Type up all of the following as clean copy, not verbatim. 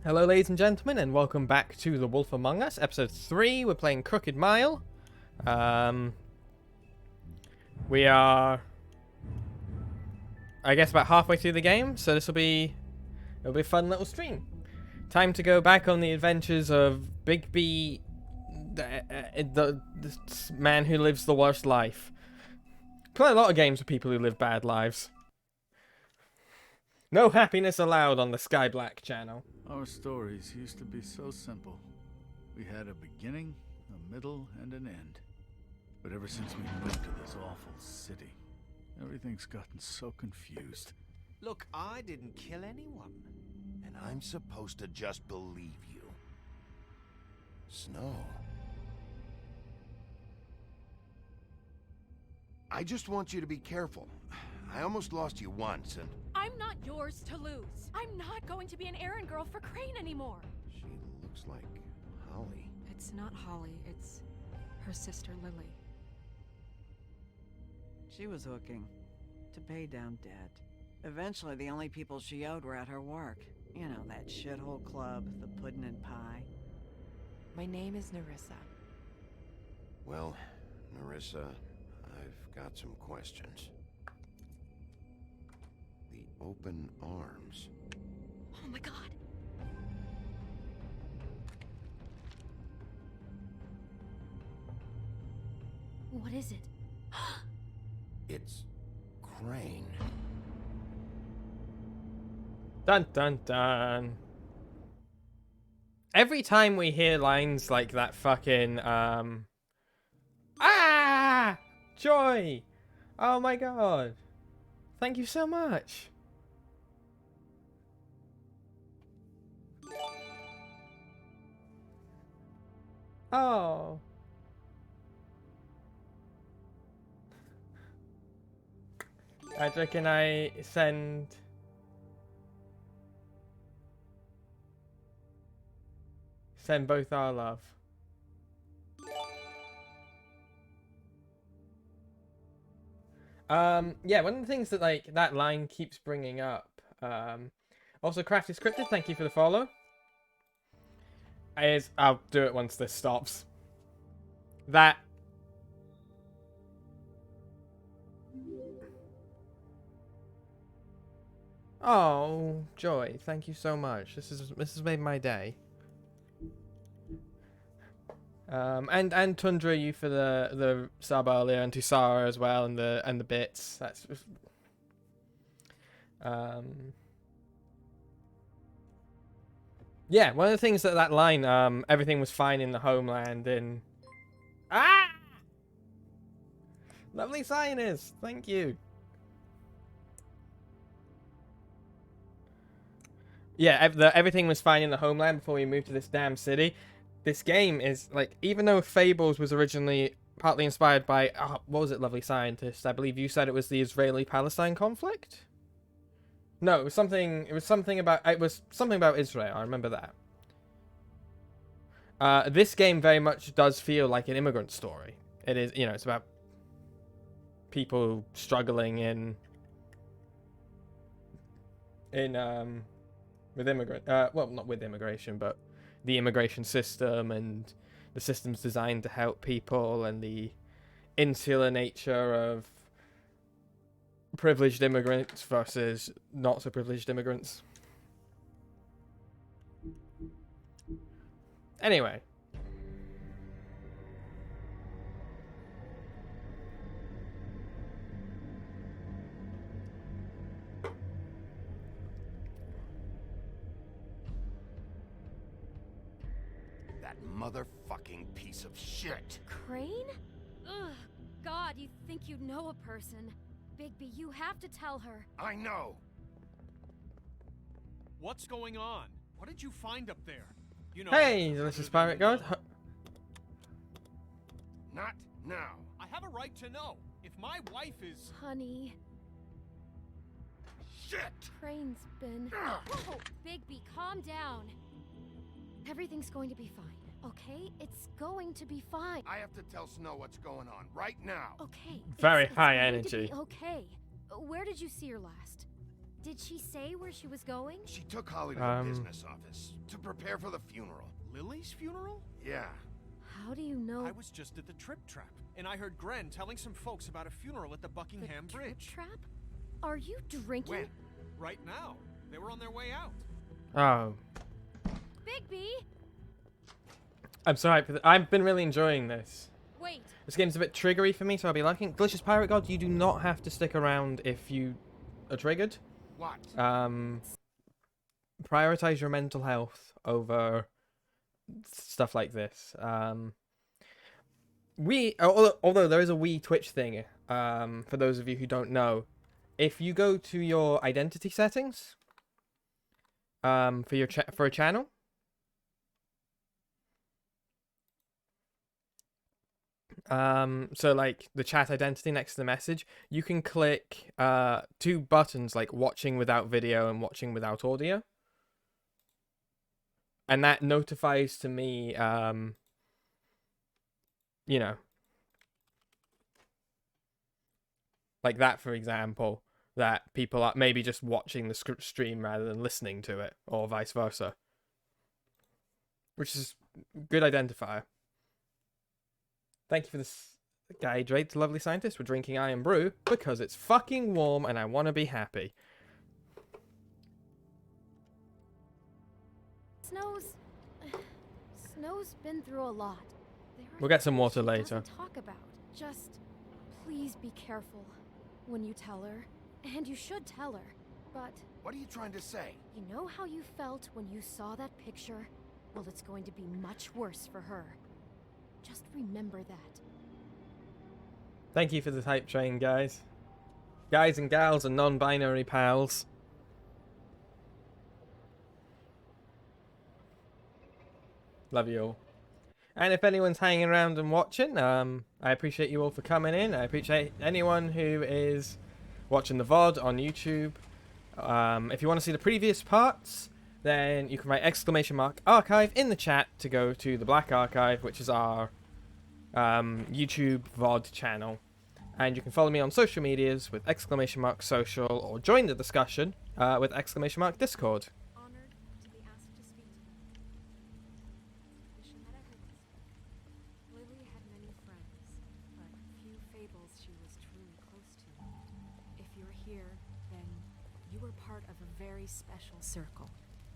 Hello ladies and gentlemen, and welcome back to The Wolf Among Us, episode 3. We're playing Crooked Mile. We are, I guess, about halfway through the game, so it'll be a fun little stream. Time to go back on the adventures of Bigby, the man who lives the worst life. Play a lot of games with people who live bad lives. No happiness allowed on the Skye Blacke channel. Our stories used to be so simple. We had a beginning, a middle, and an end. But ever since we moved to this awful city, everything's gotten so confused. Look, I didn't kill anyone. And I'm supposed to just believe you. Snow. I just want you to be careful. I almost lost you once, and... I'm not yours to lose. I'm not going to be an errand girl for Crane anymore. She looks like Holly. It's not Holly, it's her sister Lily. She was hooking to pay down debt. Eventually, the only people she owed were at her work. You know, that shithole club, the Puddin' and Pie. My name is Nerissa. Well, Nerissa, I've got some questions. The open arms. Oh my god. What is it? It's Crane. Dun dun dun. Every time we hear lines like that fucking, Joy! Oh my god. Thank you so much. Oh. I reckon I send both our love. Yeah, one of the things that that line keeps bringing up. Also, Crafty Scripted, thank you for the follow. I'll do it once this stops. That. Oh, Joy, thank you so much. This has made my day. And Tundra, you for the sub earlier, and to Sarah as well, and the bits. That's yeah. One of the things that line, everything was fine in the homeland, and lovely signers, thank you. Yeah, everything was fine in the homeland before we moved to this damn city. This game is, like, even though Fables was originally partly inspired by, what was it, Lovely Scientist? I believe you said it was the Israeli-Palestine conflict? No, it was something about Israel, I remember that. This game very much does feel like an immigrant story. It is, you know, it's about people struggling with well, not with immigration, but the immigration system and the systems designed to help people, and the insular nature of privileged immigrants versus not so privileged immigrants. Anyway. Motherfucking piece of shit. Crane? Ugh. God, you think you know a person. Bigby, you have to tell her. I know. What's going on? What did you find up there? You know. Hey, delicious pirate god. Not now. I have a right to know. If my wife is... Honey. Shit! Crane's been... Whoa, Bigby, calm down. Everything's going to be fine. Okay, it's going to be fine. I have to tell Snow what's going on right now. Okay. Very it's high going energy. to be okay. Where did you see her last? Did she say where she was going? She took Holly to the business office to prepare for the funeral. Lily's funeral? Yeah. How do you know? I was just at the Trip Trap, and I heard Gren telling some folks about a funeral at the Buckingham the Bridge. Trip Trap? Are you drinking? When? Right now. They were on their way out. Oh. Bigby! I'm sorry, but I've been really enjoying this. Wait. This game's a bit triggery for me, so I'll be liking. Delicious Pirate God, you do not have to stick around if you are triggered. What? Prioritize your mental health over stuff like this. Although there is a wee Twitch thing, for those of you who don't know, if you go to your identity settings, for a channel, so like the chat identity next to the message, you can click two buttons like watching without video and watching without audio, and that notifies to me you know, like that, for example, that people are maybe just watching the stream rather than listening to it, or vice versa, which is a good identifier. Thank you for this, Guy Drake, lovely scientist. We're drinking Iron Brew because it's fucking warm and I want to be happy. Snow's been through a lot. We'll get some water She later. doesn't talk about. Just please be careful when you tell her, and you should tell her. But What are you trying to say? you know how you felt when you saw that picture? Well, it's going to be much worse for her. Just remember that. Thank you for the hype train, guys. Guys and gals and non-binary pals. Love you all. And if anyone's hanging around and watching, I appreciate you all for coming in. I appreciate anyone who is watching the VOD on YouTube. If you want to see the previous parts, then you can write !archive in the chat to go to the Black Archive, which is our YouTube VOD channel. And you can follow me on social medias with !social, or join the discussion with !Discord. Honored to be asked to speak to them. She met everyone. Lily had many friends, but few Fables she was truly close to. If you're here, then you were part of a very special circle.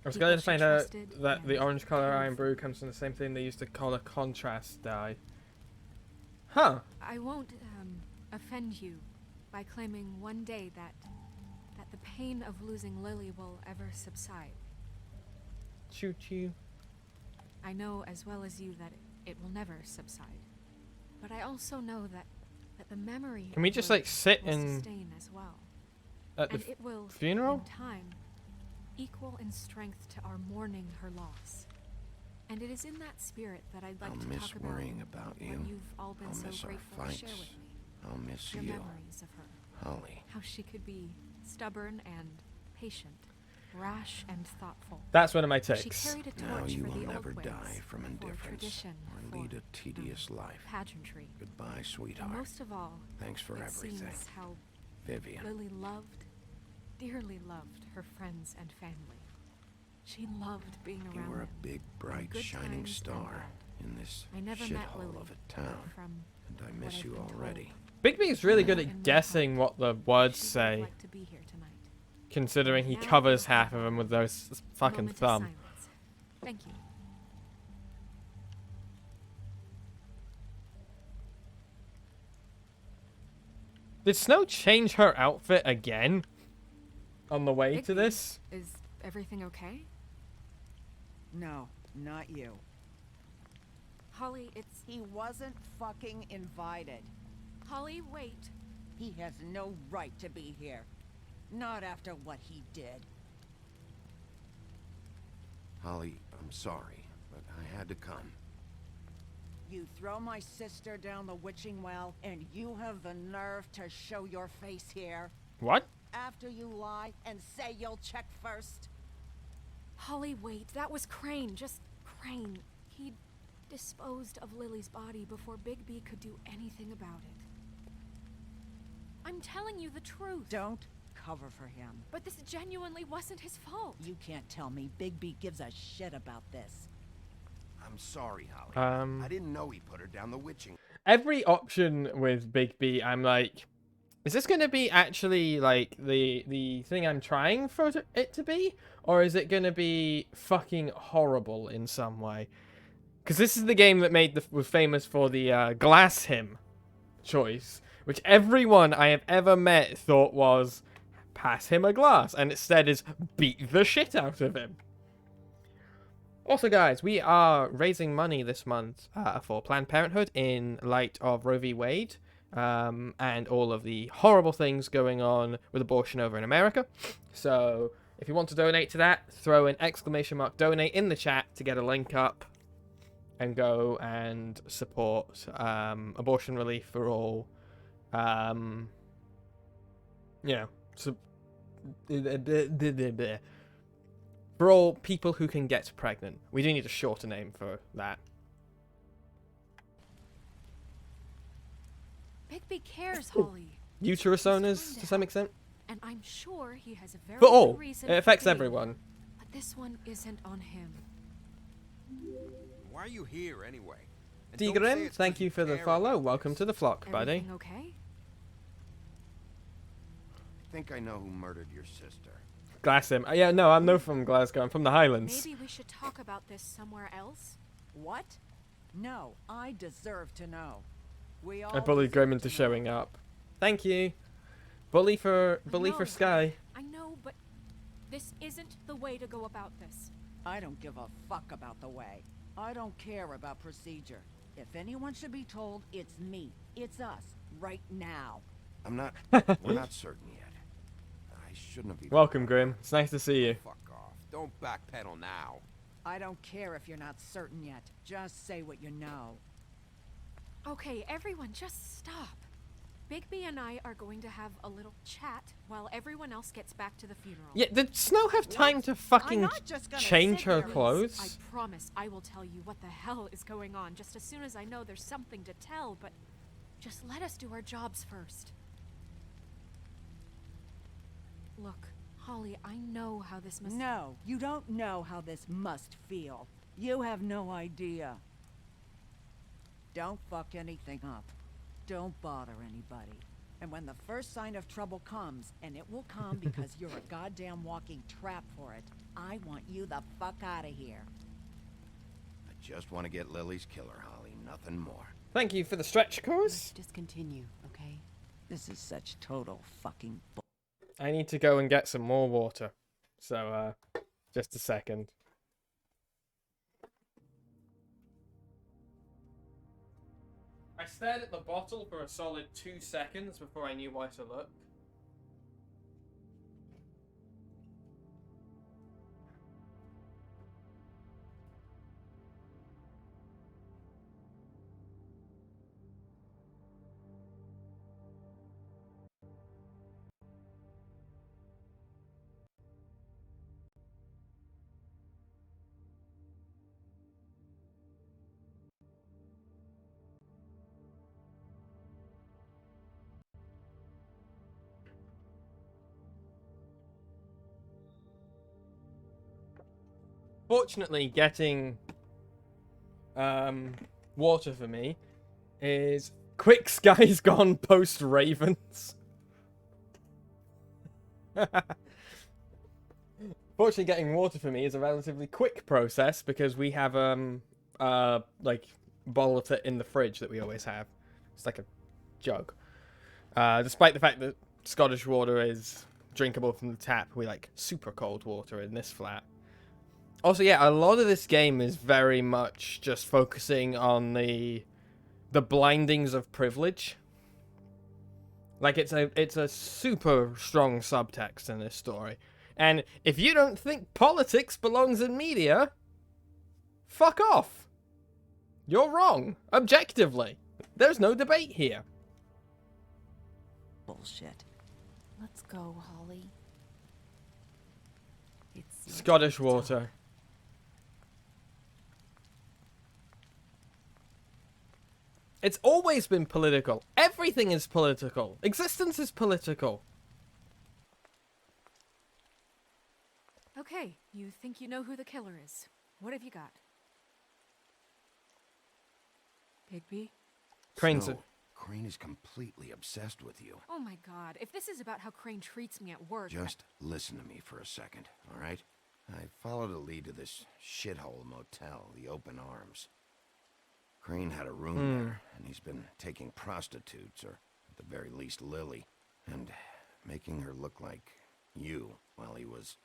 I was People going to she find out trusted that the and orange color cared Iron for. Brew comes from the same thing they used to call a contrast dye. Huh. I won't offend you by claiming one day that the pain of losing Lily will ever subside. Choo choo. I know as well as you that it will never subside. But I also know that the memory Can we of just Lily like sit will and sustain as well. at the And it will funeral? in time equal in strength to our mourning her loss. And it is in that spirit that I'd like I'll to miss talk about worrying about what you. you've all been I'll so miss our grateful to share fights. with me. I'll miss Your you, memories of her. Holly. How she could be stubborn and patient, rash and thoughtful. That's one of my She takes. carried a Now torch you for will the never old ways, die from for indifference tradition, or lead for, a tedious life. pageantry. Goodbye, And sweetheart. most of all, Thanks for it everything. seems how Vivian. Lily loved, dearly loved her friends and family. She loved being You around were a them. big, bright, good shining times and star bad. in this I never met shithole Lily, of a but town, from and I what miss I've you been told, already. Bigby is really good in at my guessing heart, what the words she would say, like to be here tonight. considering he Now covers we'll half have of them with a those fucking moment of thumb. silence. Thank you. Did Snow change her outfit again on the way to Bigby, this? Is everything okay? No, not you. Holly, it's... He wasn't fucking invited. Holly, wait. He has no right to be here. Not after what he did. Holly, I'm sorry, but I had to come. You throw my sister down the witching well, and you have the nerve to show your face here? What? After you lie and say you'll check first? Holly, wait. That was Crane. Just Crane. He disposed of Lily's body before Bigby could do anything about it. I'm telling you the truth. Don't cover for him. But this genuinely wasn't his fault. You can't tell me Bigby gives a shit about this. I'm sorry, Holly. I Um, didn't know he put her down the witching. every option with Bigby, I'm like, is this going to be actually like the thing I'm trying for it to be, or is it going to be fucking horrible in some way? Because this is the game that was famous for the glass hymn choice, which everyone I have ever met thought was pass him a glass, and instead is beat the shit out of him. Also, guys, we are raising money this month for Planned Parenthood in light of Roe v. Wade and all of the horrible things going on with abortion over in America. So, if you want to donate to that, throw an > donate in the chat to get a link up and go and support abortion relief for all, for all people who can get pregnant. We do need a shorter name for that. Bigby cares, Holly. Uterus owners, to some extent. And I'm sure he has a very For all. good reason It affects for being, everyone. But this one isn't on him. Why are you here anyway? And don't say Tigrim, it's thank 'cause you for the care follow. about Welcome this. to the flock, buddy. Everything okay? I think I know who murdered your sister. Glassham. Yeah, no, I'm no from Glasgow. I'm from the Highlands. Maybe we should talk about this somewhere else? What? No, I deserve to know. We all I bullied deserve Grim to into know. showing up. Thank you. Bully for know. Skye. I know, but this isn't the way to go about this. I don't give a fuck about the way. I don't care about procedure. If anyone should be told, it's me. It's us. Right now. We're not certain yet. I shouldn't have even... Welcome, Grim. It's nice to see you. Fuck off. Don't backpedal now. I don't care if you're not certain yet. Just say what you know. Okay, everyone, just stop. Bigby and I are going to have a little chat while everyone else gets back to the funeral. Yeah, did Snow have time to fucking not just gonna change sit her here. I clothes? promise I will tell you what the hell is going on just as soon as I know there's something to tell, but just let us do our jobs first. Look, Holly, I know how this must... No, you don't know how this must feel. You have no idea. Don't fuck anything up. Don't bother anybody. And when the first sign of trouble comes, and it will come because you're a goddamn walking trap for it, I want you the fuck out of here. I just want to get Lily's killer, Holly. Nothing more. Thank you for the stretch course. Just continue, okay? This is such total fucking bull. I need to go and get some more water. So, just a second. I stared at the bottle for a solid 2 seconds before I knew where to look. Fortunately, getting water for me is quick. Skye's gone post Ravens. Fortunately, getting water for me is a relatively quick process because we have like bottle of it in the fridge that we always have. It's like a jug. Despite the fact that Scottish water is drinkable from the tap, we like super cold water in this flat. Also, yeah, a lot of this game is very much just focusing on the blindings of privilege. Like, it's a super strong subtext in this story. And if you don't think politics belongs in media, fuck off. You're wrong, objectively. There's no debate here. Bullshit. Let's go, Holly. It's Scottish water. It's always been political. Everything is political. Existence is political. Okay, you think you know who the killer is. What have you got? Bigby? Crane's Snow, Crane is completely obsessed with you. Oh my god, if this is about how Crane treats me at work... Just listen to me for a second, all right? I followed a lead to this shithole motel, the Open Arms. Crane had a room there, and he's been taking prostitutes, or at the very least Lily, and making her look like you while he was,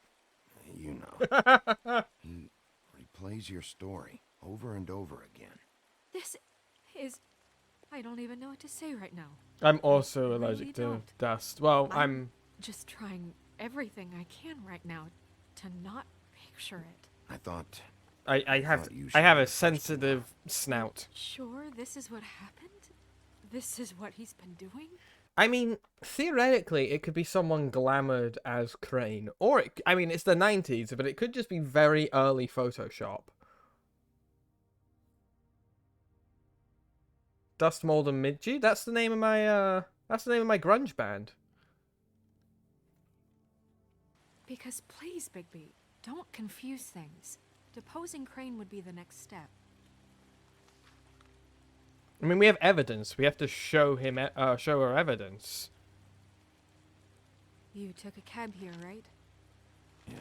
you know. He replays your story over and over again. This is... I don't even know what to say right now. I'm also I allergic really to don't. dust. Well, I'm just trying everything I can right now to not picture it. I thought I have thought you I should have be a the first to know. sensitive snout. Sure, this is what happened? This is what he's been doing? I mean, theoretically, it could be someone glamoured as Crane, or I mean, it's the 90s, but it could just be very early Photoshop. Dust Mold and Midgey. That's the name of my grunge band. Because please, Bigby, don't confuse things. Deposing Crane would be the next step. I mean, we have evidence. We have to show him, show her evidence. You took a cab here, right? Yeah.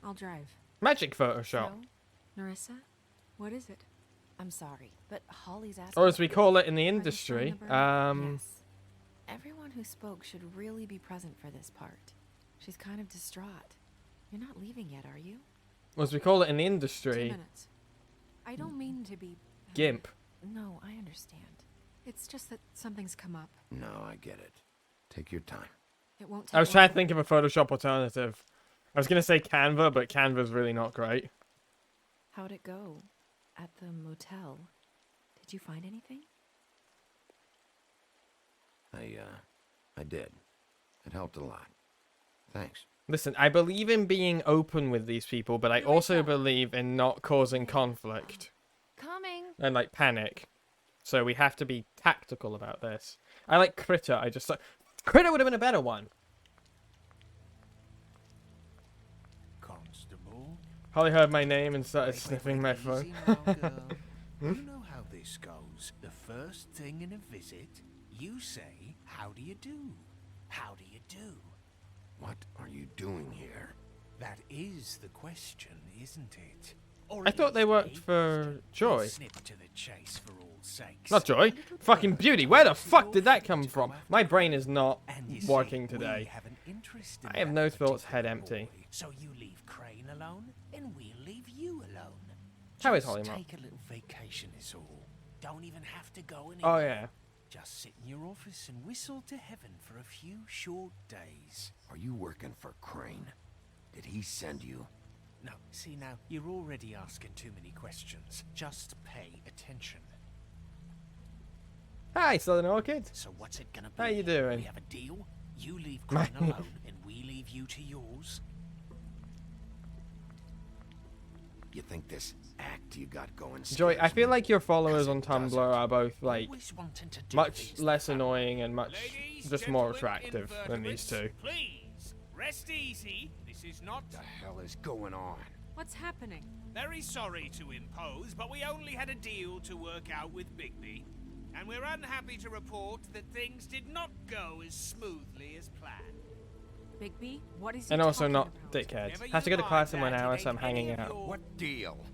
I'll drive. Magic Photoshop, No, Narissa, what is it? I'm sorry, but Holly's asking. or as we call it in the Are you industry, showing a Yes. Everyone who spoke should really be present for this part. She's kind of distraught. You're not leaving yet, are you? or as we call it in the 2 industry, minutes. I don't mean to be... GIMP. No, I understand. It's just that something's come up. No, I get it. Take your time. It won't take I was long. trying to think of a Photoshop alternative. I was gonna say Canva, but Canva's really not great. How'd it go? At the motel? Did you find anything? I did. It helped a lot. Thanks. Listen, I believe in being open with these people, but I also believe in not causing conflict Coming. and like panic. So we have to be tactical about this. I like Critter. I just Critter would have been a better one. Constable. Holly heard my name and started sniffing my phone. Easy now, girl. You know how this goes. The first thing in a visit, you say, "How do you do? How do you do?" What are you doing here? That is the question, isn't it? I thought they worked for Joy. Snip to the chase for all sakes. Not Joy. Fucking Beauty. Where the fuck did that come from? My brain is not And you working see, we today. have an interest in I have that no thoughts, head particular empty. boy. So you leave Crane alone, and we'll leave you alone. How is Just Holly, Mark? take a little vacation is all. Don't even have to go anywhere. Oh yeah. Just sit in your office and whistle to heaven for a few short days. Are you working for Crane? Did he send you? No, see now, you're already asking too many questions. Just pay attention. Hi, Southern Orchid. So what's it gonna be? How you doing? We have a deal? You leave Crane alone, and we leave you to yours? You think this act you got going Joy, I scares feel me? like your followers 'Cause on it Tumblr doesn't. are both like Always wanting to do much things less the fun annoying and much Ladies, just more gentlemen, attractive than these two. invertebrates, Please, rest easy. This is not... The hell is going on? What's happening? Very sorry to impose, but we only had a deal to work out with Bigby. And we're unhappy to report that things did not go as smoothly as planned. Bigby, what is he And also talking not about? dickheads. Never Have to you go to class in mind 1 that, hour, it so I'm ain't any hanging of out. your- What deal?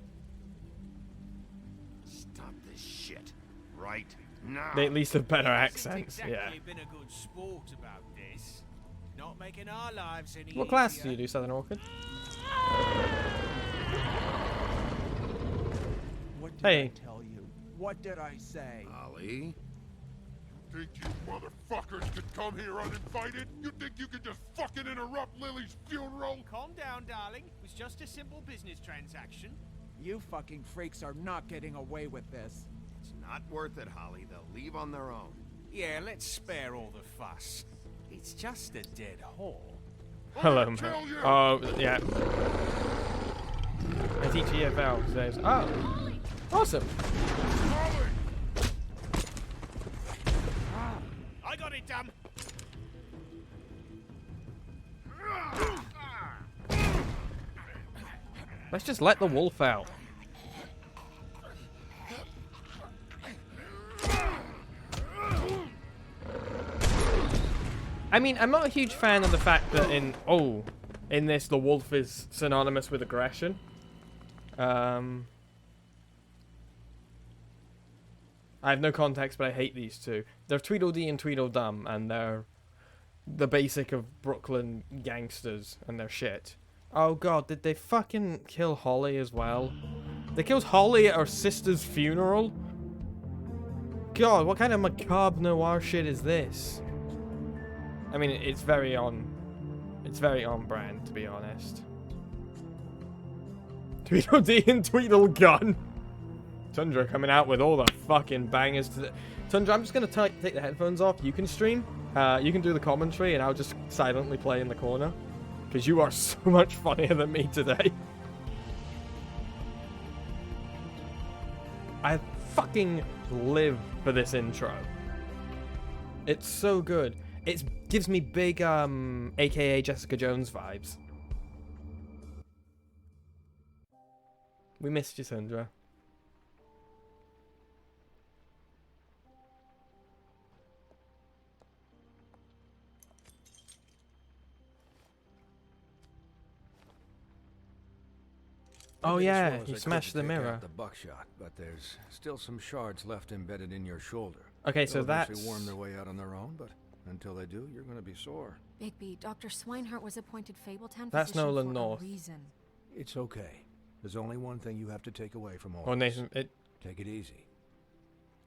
Stop this shit. Right now. They at least have better Hasn't accents. Yeah. exactly been a good sport about this. Not making our lives any What class easier. do you do, Southern Orchid? What did Hey. I tell you? What did I say? Ollie? Think you motherfuckers could come here uninvited? You think you can just fucking interrupt Lily's funeral? Calm down, darling. It was just a simple business transaction. You fucking freaks are not getting away with this. It's not worth it, Holly. They'll leave on their own. Yeah, let's spare all the fuss. It's just a dead whore. Hello, I'm mate. gonna kill you! Oh, yeah. I teach EFL today. Oh, awesome. I got it done. Let's just let the wolf out. I mean, I'm not a huge fan of the fact that in this the wolf is synonymous with aggression. I have no context, but I hate these two. They're Tweedledee and Tweedledum, and they're the basic of Brooklyn gangsters, and they're shit. Oh god, did they fucking kill Holly as well? They killed Holly at her sister's funeral? God, what kind of macabre noir shit is this? I mean, it's very on brand, to be honest. Tweedledee and Tweedlegun. Tundra coming out with all the fucking bangers. Tundra, I'm just going to take the headphones off. You can stream. You can do the commentary, and I'll just silently play in the corner. Because you are so much funnier than me today. I fucking live for this intro. It's so good. It gives me big, AKA Jessica Jones vibes. We missed you, Tundra. The Oh biggest yeah, one was he I smashed the couldn't take mirror. out the buckshot, but there's still some shards left embedded in your shoulder. Okay, so They'll eventually that's... worm their way out on their own, but until they do, you're going to be sore. Bigby, Dr. Swinehart was appointed Fabletown That's physician Nolan for North. a reason. It's okay. There's only one thing you have to take away from all Oh, this. Nathan, it... Take it easy.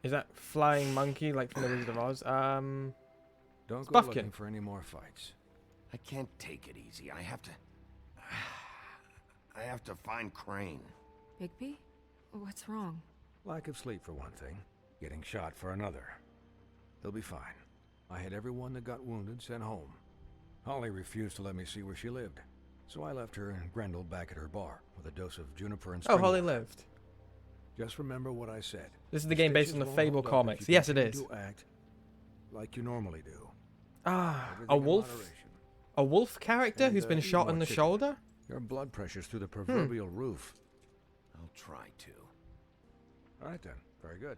Is that flying monkey, like from the Wizard of Oz? Don't go Buffkin. looking for any more fights. I can't take it easy. I have to find Crane. Bigby? What's wrong? Lack of sleep for one thing. Getting shot for another. They'll be fine. I had everyone that got wounded sent home. Holly refused to let me see where she lived. So I left her and Grendel back at her bar with a dose of juniper and Oh, Holly springwater. lived. Just remember what I said. This is the game based on the Stitches won't Fable hold up comics. if you Yes, it continue is. to act like you normally do. Ah, Everything a in wolf? moderation. A wolf character And, who's been eat shot more in the chicken. shoulder? Your blood pressure's through the proverbial roof. I'll try to. All right then. Very good.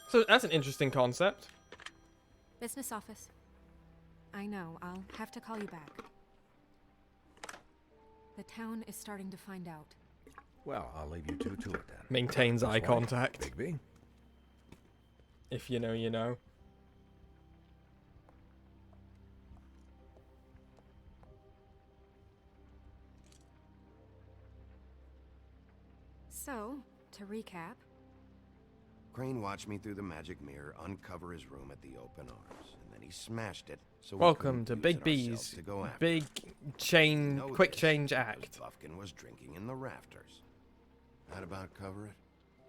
So that's an interesting concept. Business office. I know, I'll have to call you back. The town is starting to find out. Well, I'll leave you two to it then. Maintains eye That's right, contact. Bigby. If you know, you know. So, to recap, Crane watched me through the magic mirror uncover his room at the open arms, and then he smashed it. So we Welcome to couldn't Big use it ourselves B's to go after big him. chain, Know quick this change because act. Buffkin was drinking in the rafters. That about cover it?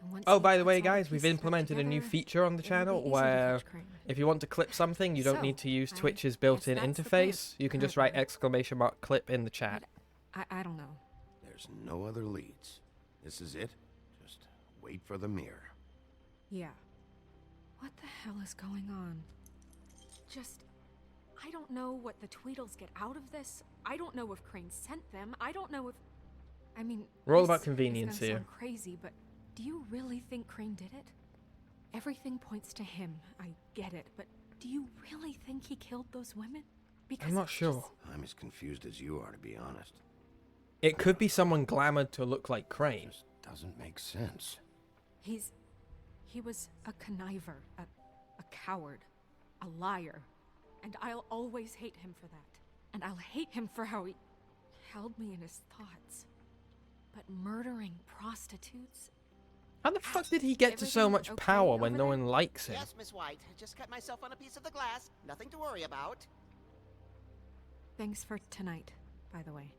and once Oh, he by the puts way, all the guys, we've pieces back implemented a new together, feature on the it'll be channel easy to where catch Crane. if you want to clip something, you don't So, need to use I Twitch's guess built-in that's the plan, interface. You can just write currently. !clip in the chat. I don't know. There's no other leads. This is it. Just wait for the mirror. Yeah. What the hell is going on? I don't know what the Tweedles get out of this. I don't know if Crane sent them. I don't know if... I mean... We're all this about is convenience gonna here. sound crazy, but do you really think Crane did it? Everything points to him. I get it, but do you really think he killed those women? Because I'm not it's sure. just- I'm as confused as you are, to be honest. It could be someone glamoured to look like Crane. Just doesn't make sense. He was a conniver, a coward, a liar, and I'll always hate him for that. And I'll hate him for how he held me in his thoughts. But murdering prostitutes? How the fuck did he get to so Everything much okay power when over no there? one likes him? Yes, Miss White. Just cut myself on a piece of the glass. Nothing to worry about. Thanks for tonight, by the way.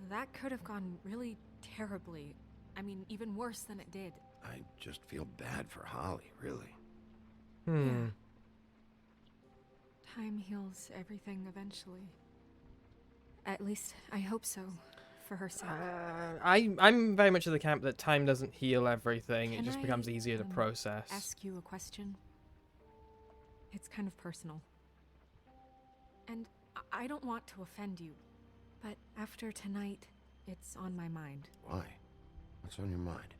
That could have gone really terribly. I mean, even worse than it did. I just feel bad for Holly, really. Hmm. Time heals everything eventually. At least, I hope so. For her sake. I'm very much of the camp that time doesn't heal everything. It Can just I, becomes easier to process. Ask you a question? It's kind of personal. And I don't want to offend you, but after tonight, it's on my mind. Why? What's on your mind?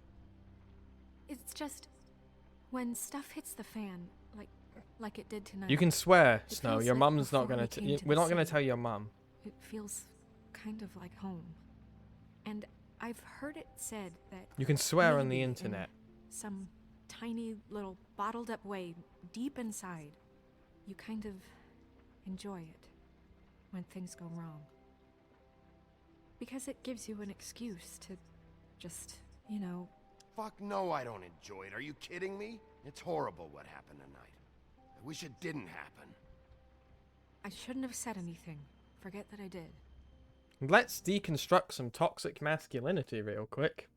It's just when stuff hits the fan, like it did tonight. You can swear, it Snow. feels Your like mum's not before gonna. we came to We're the not gonna city. tell your mum. It feels kind of like home. And I've heard it said that You can swear on maybe the in internet. some tiny little bottled up way deep inside, you kind of enjoy it when things go wrong. Because it gives you an excuse to just, you know... Fuck no, I don't enjoy it. Are you kidding me? It's horrible what happened tonight. I wish it didn't happen. I shouldn't have said anything. Forget that I did. Let's deconstruct some toxic masculinity real quick.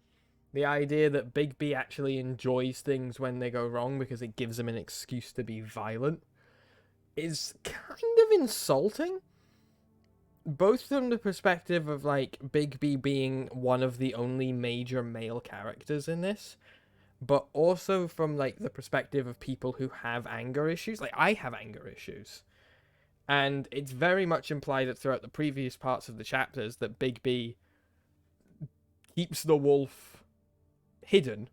The idea that Bigby actually enjoys things when they go wrong because it gives him an excuse to be violent is kind of insulting. Both from the perspective of, like, Bigby being one of the only major male characters in this, but also from, like, the perspective of people who have anger issues. Like, I have anger issues. And it's very much implied that throughout the previous parts of the chapters that Bigby keeps the wolf hidden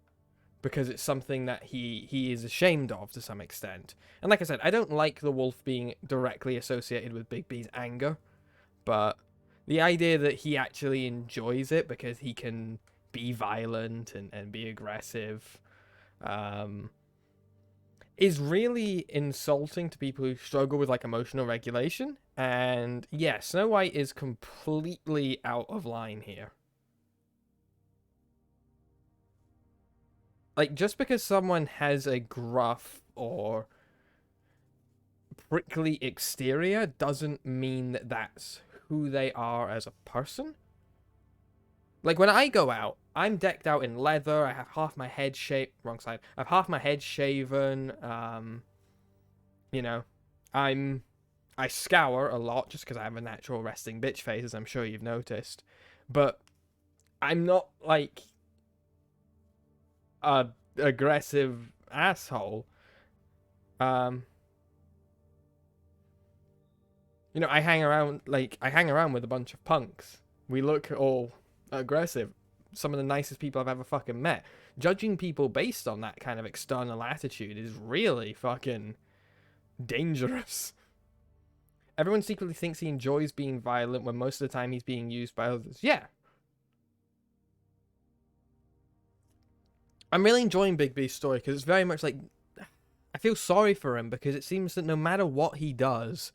because it's something that he is ashamed of to some extent. And like I said, I don't like the wolf being directly associated with Bigby's anger, but the idea that he actually enjoys it because he can be violent and be aggressive is really insulting to people who struggle with, like, emotional regulation. And yeah, Snow White is completely out of line here. Like, just because someone has a gruff or prickly exterior doesn't mean that that's who they are as a person. Like, when I go out, I'm decked out in leather, I have half my head wrong side, I have half my head shaven, you know, I scour a lot just because I have a natural resting bitch face, as I'm sure you've noticed, but I'm not, like, a aggressive asshole. You know, I hang around with a bunch of punks. We look all aggressive. Some of the nicest people I've ever fucking met. Judging people based on that kind of external attitude is really fucking dangerous. Everyone secretly thinks he enjoys being violent when most of the time he's being used by others. Yeah. I'm really enjoying Bigby's story because it's very much like, I feel sorry for him because it seems that no matter what he does,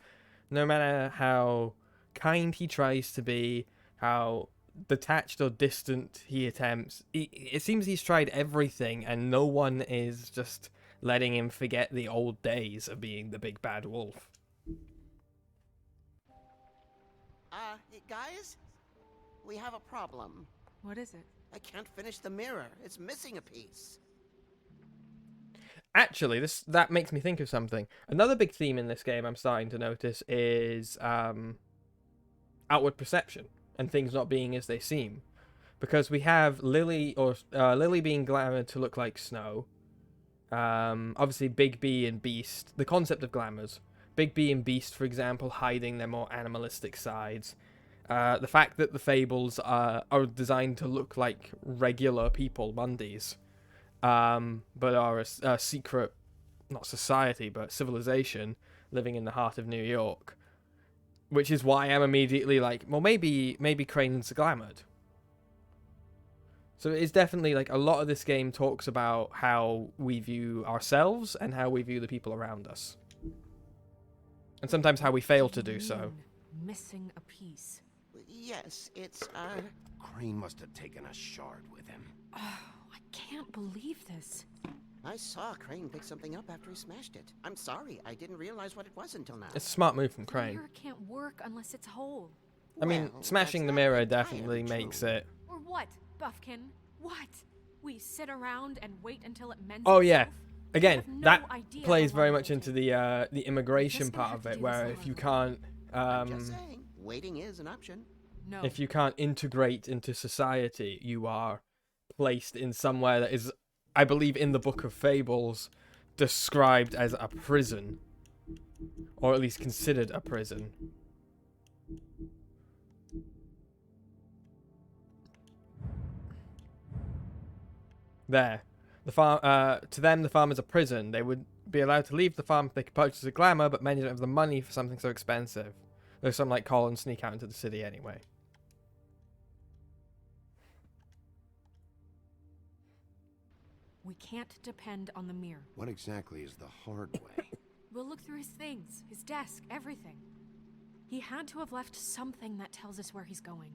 no matter how kind he tries to be, how detached or distant he attempts, it seems he's tried everything and no one is just letting him forget the old days of being the big bad wolf. Guys? We have a problem. What is it? I can't finish the mirror. It's missing a piece. Actually, that makes me think of something. Another big theme in this game I'm starting to notice is outward perception and things not being as they seem. Because we have Lily being glamoured to look like Snow. Obviously Bigby and Beast, the concept of glamours. Bigby and Beast, for example, hiding their more animalistic sides. The fact that the Fables are designed to look like regular people, Mondays, but are a secret, not society, but civilization living in the heart of New York. Which is why I'm immediately like, well, maybe Crane's glamoured. So it's definitely like a lot of this game talks about how we view ourselves and how we view the people around us. And sometimes how we fail to do so. Missing a piece. Yes, it's, Crane must have taken a shard with him. Oh, I can't believe this. I saw Crane pick something up after he smashed it. I'm sorry, I didn't realize what it was until now. It's a smart move from The Crane. mirror can't work unless it's whole. I mean, smashing the mirror definitely makes it... Or what, Buffkin? What? We sit around and wait until it mends Oh yeah, itself? again, no that idea plays how very long much it'll into the immigration Just gonna part have of to it, do this where all if you over. can't... I'm just saying, waiting is an option. No. If you can't integrate into society, you are placed in somewhere that is, I believe in the Book of Fables, described as a prison. Or at least considered a prison. there. The farm, to them, the farm is a prison. They would be allowed to leave the farm if they could purchase a glamour, but many don't have the money for something so expensive. There's some like call and sneak out into the city anyway. We can't depend on the mirror. What exactly is the hard way? We'll look through his things, his desk, everything. He had to have left something that tells us where he's going.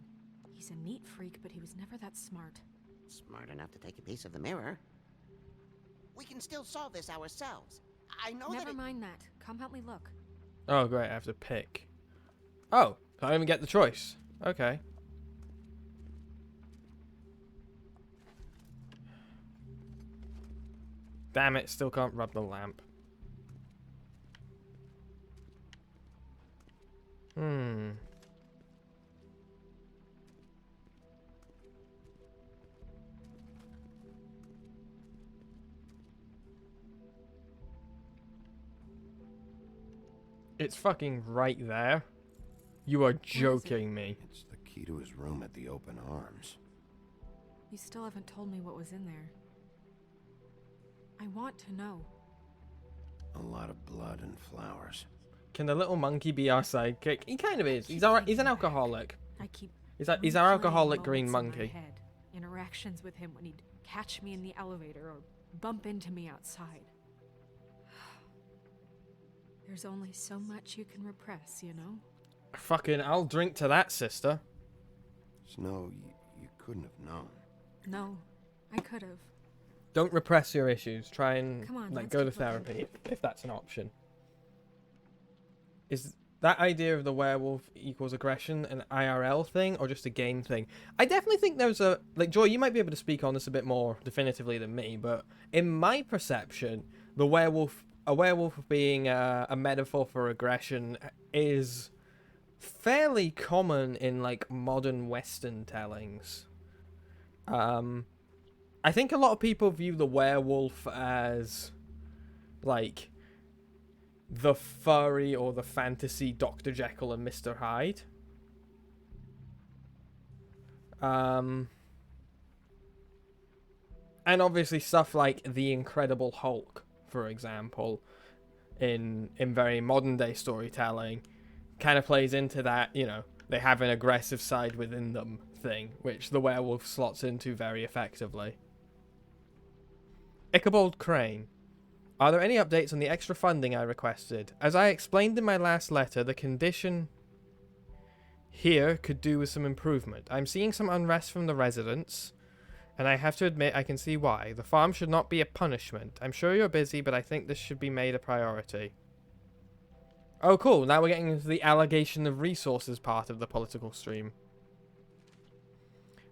He's a neat freak, but he was never that smart. Smart enough to take a piece of the mirror. We can still solve this ourselves. I know Never mind that. Come help me look. Oh, great. I have to pick. Oh, I don't even get the choice. Okay. Damn it, still can't rub the lamp. It's fucking right there. You are joking me. It's the key to his room at the Open Arms. You still haven't told me what was in there. I want to know. A lot of blood and flowers. Can the little monkey be our sidekick? He kind of is. He's alright. He's an alcoholic. I keep. He's our alcoholic replaying green moments in monkey. my head. Interactions with him when he'd catch me in the elevator or bump into me outside. There's only so much you can repress, you know? Fucking, I'll drink to that, sister. Snow, you couldn't have known. No, I could have. Don't repress your issues. Try and Come on, like let's go to keep looking. therapy if that's an option. Is that idea of the werewolf equals aggression an IRL thing or just a game thing? I definitely think there's a like Joy. You might be able to speak on this a bit more definitively than me, but in my perception, a werewolf being a metaphor for aggression is fairly common in like modern Western tellings. I think a lot of people view the werewolf as like the furry or the fantasy Dr. Jekyll and Mr. Hyde. And obviously stuff like the Incredible Hulk, for example, in very modern day storytelling, kind of plays into that, you know, they have an aggressive side within them thing, which the werewolf slots into very effectively. Ichabod Crane. Are there any updates on the extra funding I requested? As I explained in my last letter, the condition here could do with some improvement. I'm seeing some unrest from the residents, and I have to admit I can see why. The farm should not be a punishment. I'm sure you're busy, but I think this should be made a priority. Oh, cool. Now we're getting into the allegation of resources part of the political stream.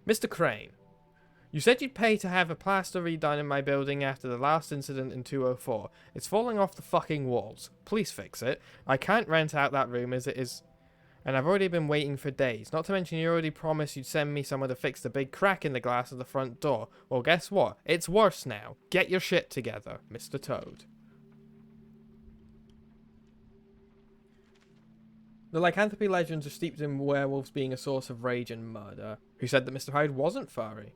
Mr. Crane. You said you'd pay to have a plaster redone in my building after the last incident in 204. It's falling off the fucking walls. Please fix it. I can't rent out that room as it is, and I've already been waiting for days. Not to mention you already promised you'd send me someone to fix the big crack in the glass of the front door. Well, guess what? It's worse now. Get your shit together, Mr. Toad. The lycanthropy legends are steeped in werewolves being a source of rage and murder. Who said that Mr. Hyde wasn't furry?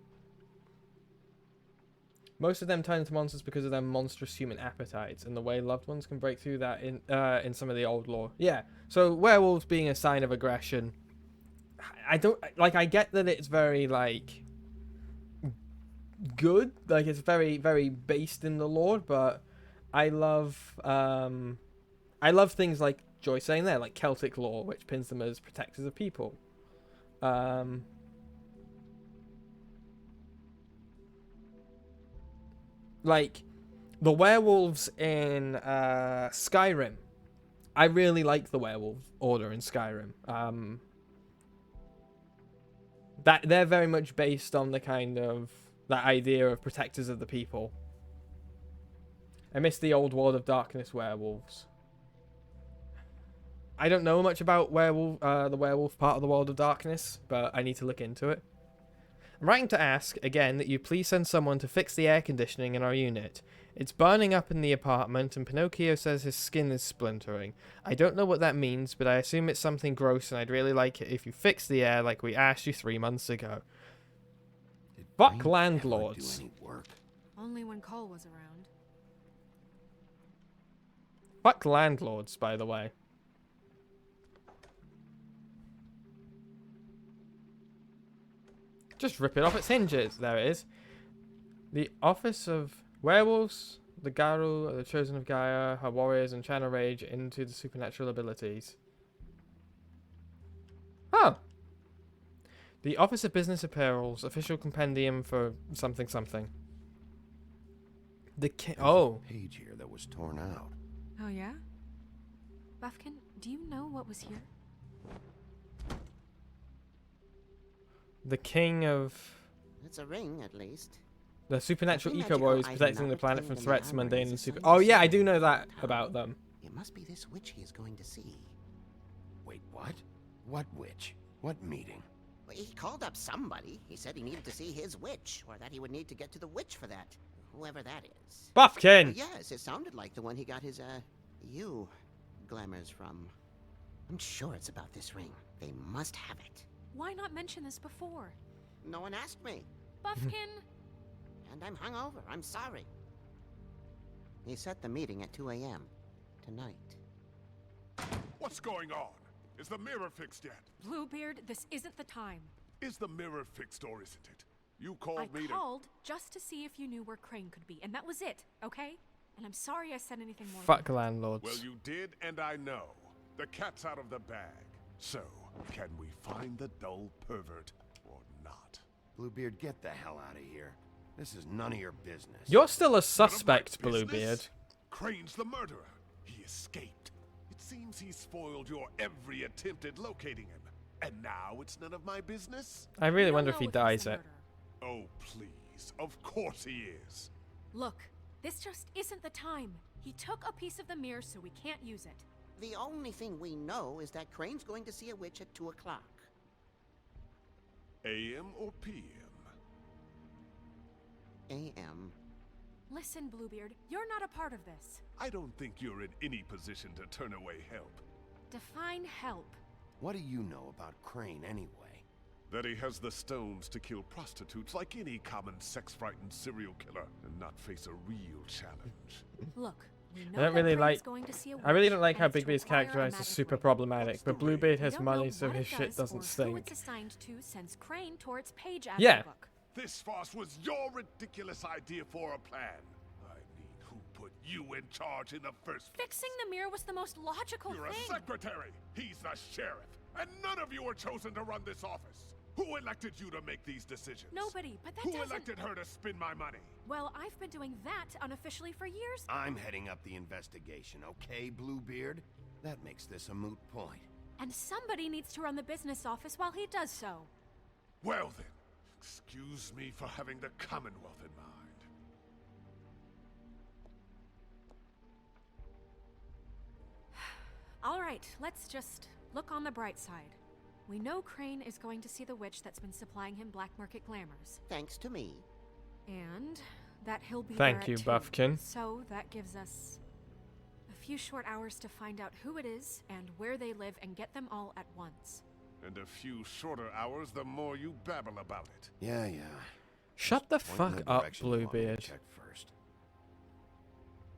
Most of them turn into monsters because of their monstrous human appetites and the way loved ones can break through that in some of the old lore. Yeah, so werewolves being a sign of aggression. I don't like. I get that it's very like good, like it's very very based in the lore, but I love things like Joy saying there, like Celtic lore, which pins them as protectors of people. Like, the werewolves in Skyrim. I really like the werewolf order in Skyrim. That they're very much based on the kind of that idea of protectors of the people. I miss the old World of Darkness werewolves. I don't know much about the werewolf part of the World of Darkness, but I need to look into it. I'm writing to ask, again, that you please send someone to fix the air conditioning in our unit. It's burning up in the apartment, and Pinocchio says his skin is splintering. I don't know what that means, but I assume it's something gross, and I'd really like it if you fix the air like we asked you 3 months ago. Fuck landlords. Do any work? Only when Cole was around. Fuck landlords, by the way. Just rip it off its hinges. There it is. The Office of Werewolves, the Garu, the Chosen of Gaia, her warriors, and channel rage into the supernatural abilities. Oh. The Office of Business Apparels, official compendium for something something. The a page here that was torn out. Oh yeah? Buffkin, do you know what was here? The King of... It's a ring, at least. The supernatural The eco-warriors magical protecting item the not planet from obtained in the threats armor mundane is and a super... sign Oh yeah, I of do know that power. about them. It must be this witch he is going to see. Wait, what? What witch? What meeting? Well, he called up somebody. He said he needed to see his witch, or that he would need to get to the witch for that. Whoever that is. Buffkin! Yes, it sounded like the one he got his, glamours from. I'm sure it's about this ring. They must have it. Why not mention this before? No one asked me. Buffkin! And I'm hungover. I'm sorry. He set the meeting at 2 a.m. tonight. What's going on? Is the mirror fixed yet? Bluebeard, this isn't the time. Is the mirror fixed or isn't it? You called me I called just to see if you knew where Crane could be, and that was it, okay? And I'm sorry I said anything more. Fuck landlords. Well, you did, and I know. The cat's out of the bag. So, can we find the dull pervert or not? Bluebeard, get the hell out of here. This is none of your business. You're still a suspect, Bluebeard. Crane's the murderer. He escaped. It seems he spoiled your every attempt at locating him. And now it's none of my business? I really wonder if he dies it. Oh, please. Of course he is. Look, this just isn't the time. He took a piece of the mirror, so we can't use it. The only thing we know is that Crane's going to see a witch at 2 o'clock. AM or PM? AM. Listen, Bluebeard, you're not a part of this. I don't think you're in any position to turn away help. Define help. What do you know about Crane anyway? That he has the stones to kill prostitutes like any common sex-frightened serial killer and not face a real challenge. Look, we know I don't really that like. Crane's going to see a I really don't witch, like how and it's to Bigby is acquire a characterized as magic super ring. problematic, but Bluebeard We has don't money, know so what his it shit does doesn't or stink. Who it's assigned to since Crane tore its page out Yeah. of the book. This farce was your ridiculous idea for a plan. I mean, who put you in charge in the first place? Fixing the mirror was the most logical You're thing. a secretary. He's the sheriff. And none of you are chosen to run this office. Who elected you to make these decisions? Nobody, but that Who doesn't... elected her to spend my money? Well, I've been doing that unofficially for years. I'm heading up the investigation, okay, Bluebeard? That makes this a moot point. And somebody needs to run the business office while he does so. Well then, excuse me for having the Commonwealth in mind. All right, let's just look on the bright side. We know Crane is going to see the witch that's been supplying him black market glamours. Thanks to me. And that he'll be Thank there you, at 2. Buffkin. So that gives us a few short hours to find out who it is and where they live and get them all at once. And a few shorter hours, the more you babble about it. Yeah. Shut the Point in fuck the up, direction you want me to Bluebeard. check first.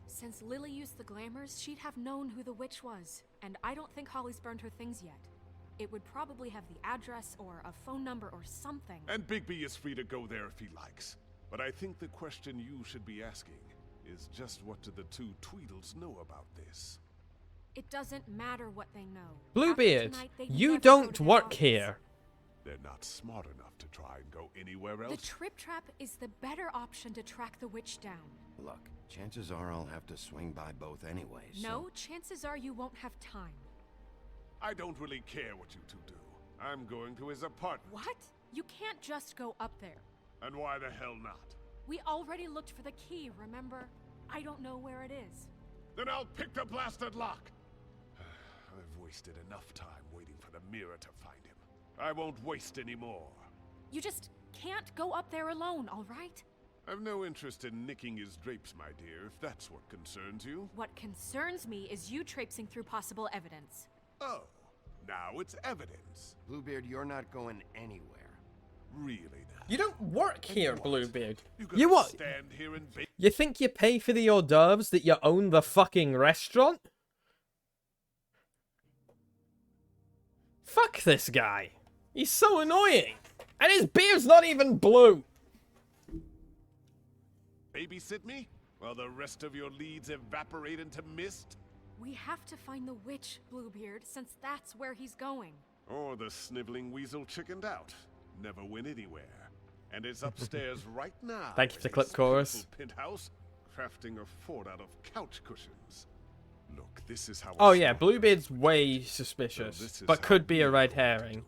Since Lily used the glamours, she'd have known who the witch was, and I don't think Holly's burned her things yet. It would probably have the address or a phone number or something. And Bigby is free to go there if he likes. But I think the question you should be asking is just what do the two Tweedles know about this? It doesn't matter what they know. Bluebeard, After tonight, they'd you never go don't to their work office. here. They're not smart enough to try and go anywhere The else. Trip Trap is the better option to track the witch down. Look, chances are I'll have to swing by both anyways. No, chances are you won't have time. I don't really care what you two do. I'm going to his apartment. What? You can't just go up there. And why the hell not? We already looked for the key, remember? I don't know where it is. Then I'll pick the blasted lock. I've wasted enough time waiting for the mirror to find him. I won't waste any more. You just can't go up there alone, all right? I've no interest in nicking his drapes, my dear, if that's what concerns you. What concerns me is you traipsing through possible evidence. Oh, now it's evidence. Bluebeard, you're not going anywhere. Really now? You don't work here, What? Bluebeard. You You gonna what? stand here and bake? You think you pay for the hors d'oeuvres that you own the fucking restaurant? Fuck this guy. He's so annoying. And his beard's not even blue. Babysit me while the rest of your leads evaporate into mist? We have to find the witch, Bluebeard, since that's where he's going. Or the sniveling weasel chickened out. Never went anywhere. And it's upstairs right now. Thank you for the in clip his chorus. beautiful penthouse, crafting a fort out of couch cushions. Look, this is how. Oh yeah, Bluebeard's way suspicious, but could be a red herring.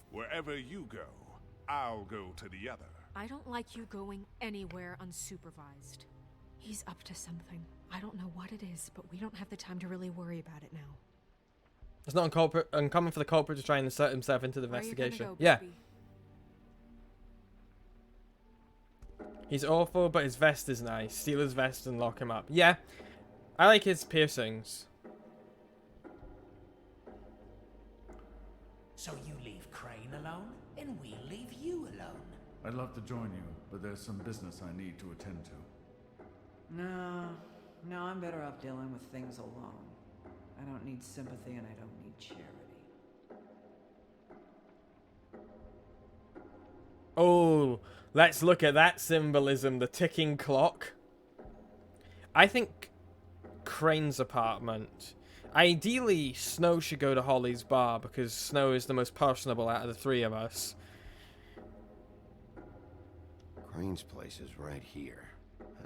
Wherever you go, I'll go to the other. I don't like you going anywhere unsupervised. He's up to something. I don't know what it is, but we don't have the time to really worry about it now. It's not uncommon for the culprit to try and insert himself into the investigation. Go, yeah. baby? He's awful, but his vest is nice. Steal his vest and lock him up. Yeah. I like his piercings. So you leave Crane alone, and we leave you alone. I'd love to join you, but there's some business I need to attend to. No, I'm better off dealing with things alone. I don't need sympathy and I don't need charity. Oh, let's look at that symbolism, the ticking clock. I think Crane's apartment. Ideally, Snow should go to Holly's bar because Snow is the most personable out of the three of us. Crane's place is right here.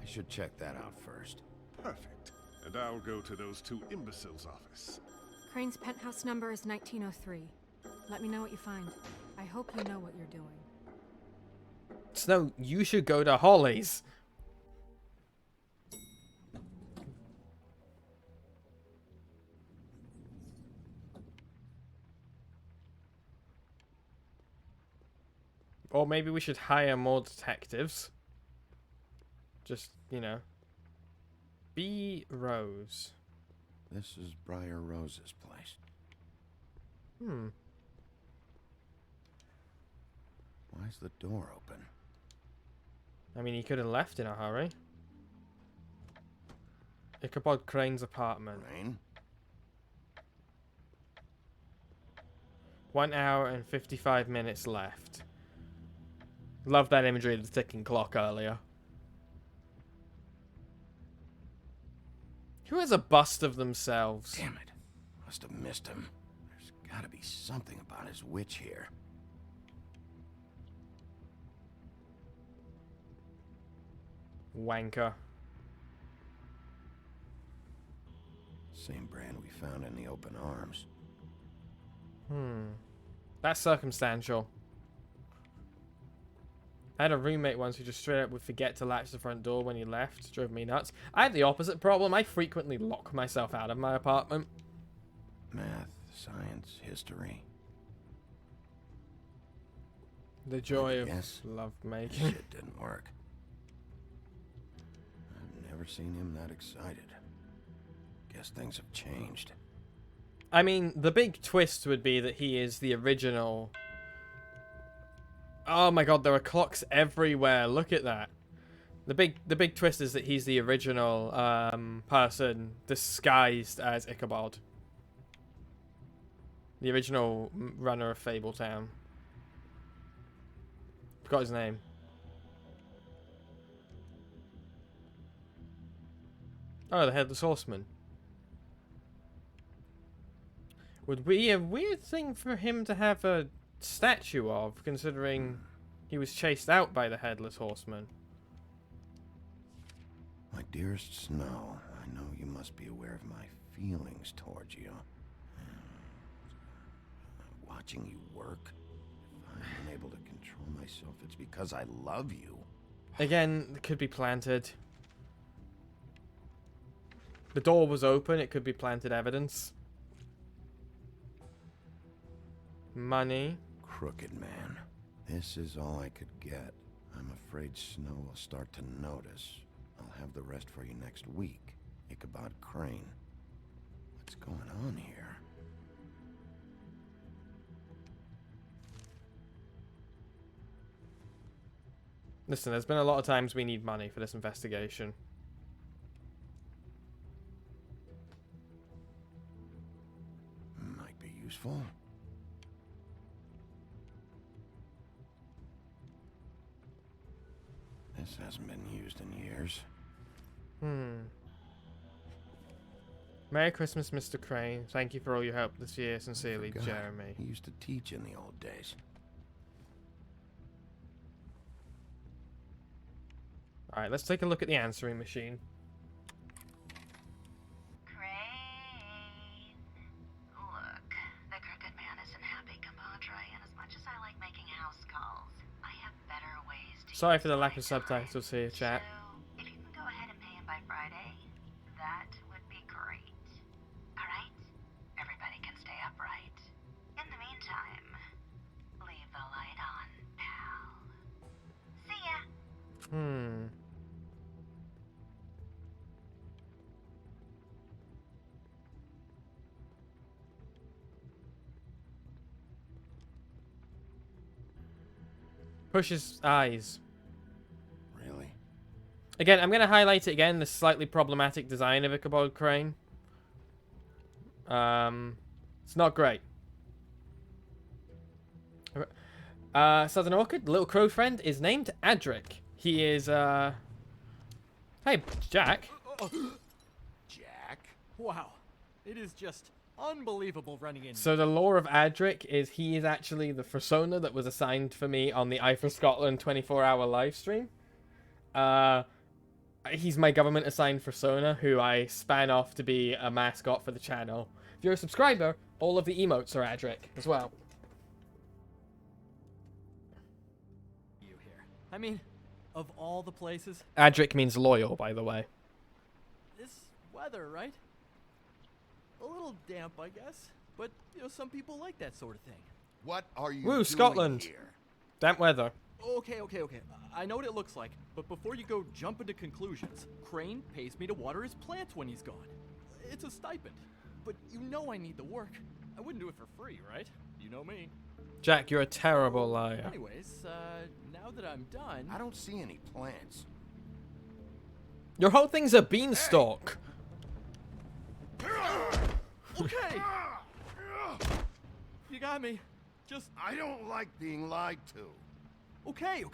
I should check that out first. Perfect. And I'll go to those two imbeciles' office. Crane's penthouse number is 1903. Let me know what you find. I hope you know what you're doing. Snow, you should go to Holly's. Or maybe we should hire more detectives. Just, you know. B. Rose. This is Briar Rose's place. Why's the door open? I mean, he could have left in a hurry. Ichabod Crane's apartment. Crane? 1 hour and 55 minutes left. Love that imagery of the ticking clock earlier. Who has a bust of themselves? Damn it. Must have missed him. There's gotta be something about his witch here. Wanker. Same brand we found in the open arms. That's circumstantial. I had a roommate once who just straight up would forget to latch the front door when he left. Drove me nuts. I had the opposite problem. I frequently lock myself out of my apartment. Math, science, history. The joy of Yes. love making. Shit didn't work. I've never seen him that excited. Guess things have changed. I mean, the big twist would be that he is the original. Oh my god, there are clocks everywhere. Look at that. The big twist is that he's the original person disguised as Ichabod. The original runner of Fabletown. Forgot his name. Oh, the Headless Horseman. Would be a weird thing for him to have a statue of, considering he was chased out by the Headless Horseman. My dearest Snow, I know you must be aware of my feelings towards you. Watching you work, if I'm unable to control myself, it's because I love you. Again, it could be planted. The door was open, it could be planted evidence. Money. Crooked man. This is all I could get. I'm afraid Snow will start to notice. I'll have the rest for you next week. Ichabod Crane. What's going on here? Listen, there's been a lot of times we need money for this investigation. Might be useful. This hasn't been used in years. Merry Christmas, Mr. Crane. Thank you for all your help this year. Sincerely, Jeremy. He used to teach in the old days. Alright, let's take a look at the answering machine. Crane. Look, the crooked man isn't happy, compadre, and as much as I like making house calls, I have better ways to Sorry for the lack of subtitles here, chat. So, if you can go ahead and pay him by Friday, that would be great. Alright? Everybody can stay upright. In the meantime, leave the light on, pal. See ya! Push his eyes. Really? Again, I'm going to highlight it again, the slightly problematic design of Ichabod Crane. It's not great. Southern Orchid, little crow friend, is named Adric. He is, Hey, Jack. Jack? Wow. It is just unbelievable running in. So the lore of Adric is he is actually the persona that was assigned for me on the I for Scotland 24-hour live stream. He's my government assigned persona who I span off to be a mascot for the channel. If you're a subscriber, all of the emotes are Adric as well. You here. I mean, of all the places. Adric means loyal, by the way. This weather, right? A little damp, I guess. But, you know, some people like that sort of thing. What are you Woo, doing Scotland. here? Damp weather. Okay. I know what it looks like, but before you go jumping to conclusions, Crane pays me to water his plants when he's gone. It's a stipend. But you know I need the work. I wouldn't do it for free, right? You know me. Jack, you're a terrible liar. Anyways, now that I'm done... I don't see any plants. Your whole thing's a beanstalk. Okay! You got me. Just... I don't like being lied to. Okay.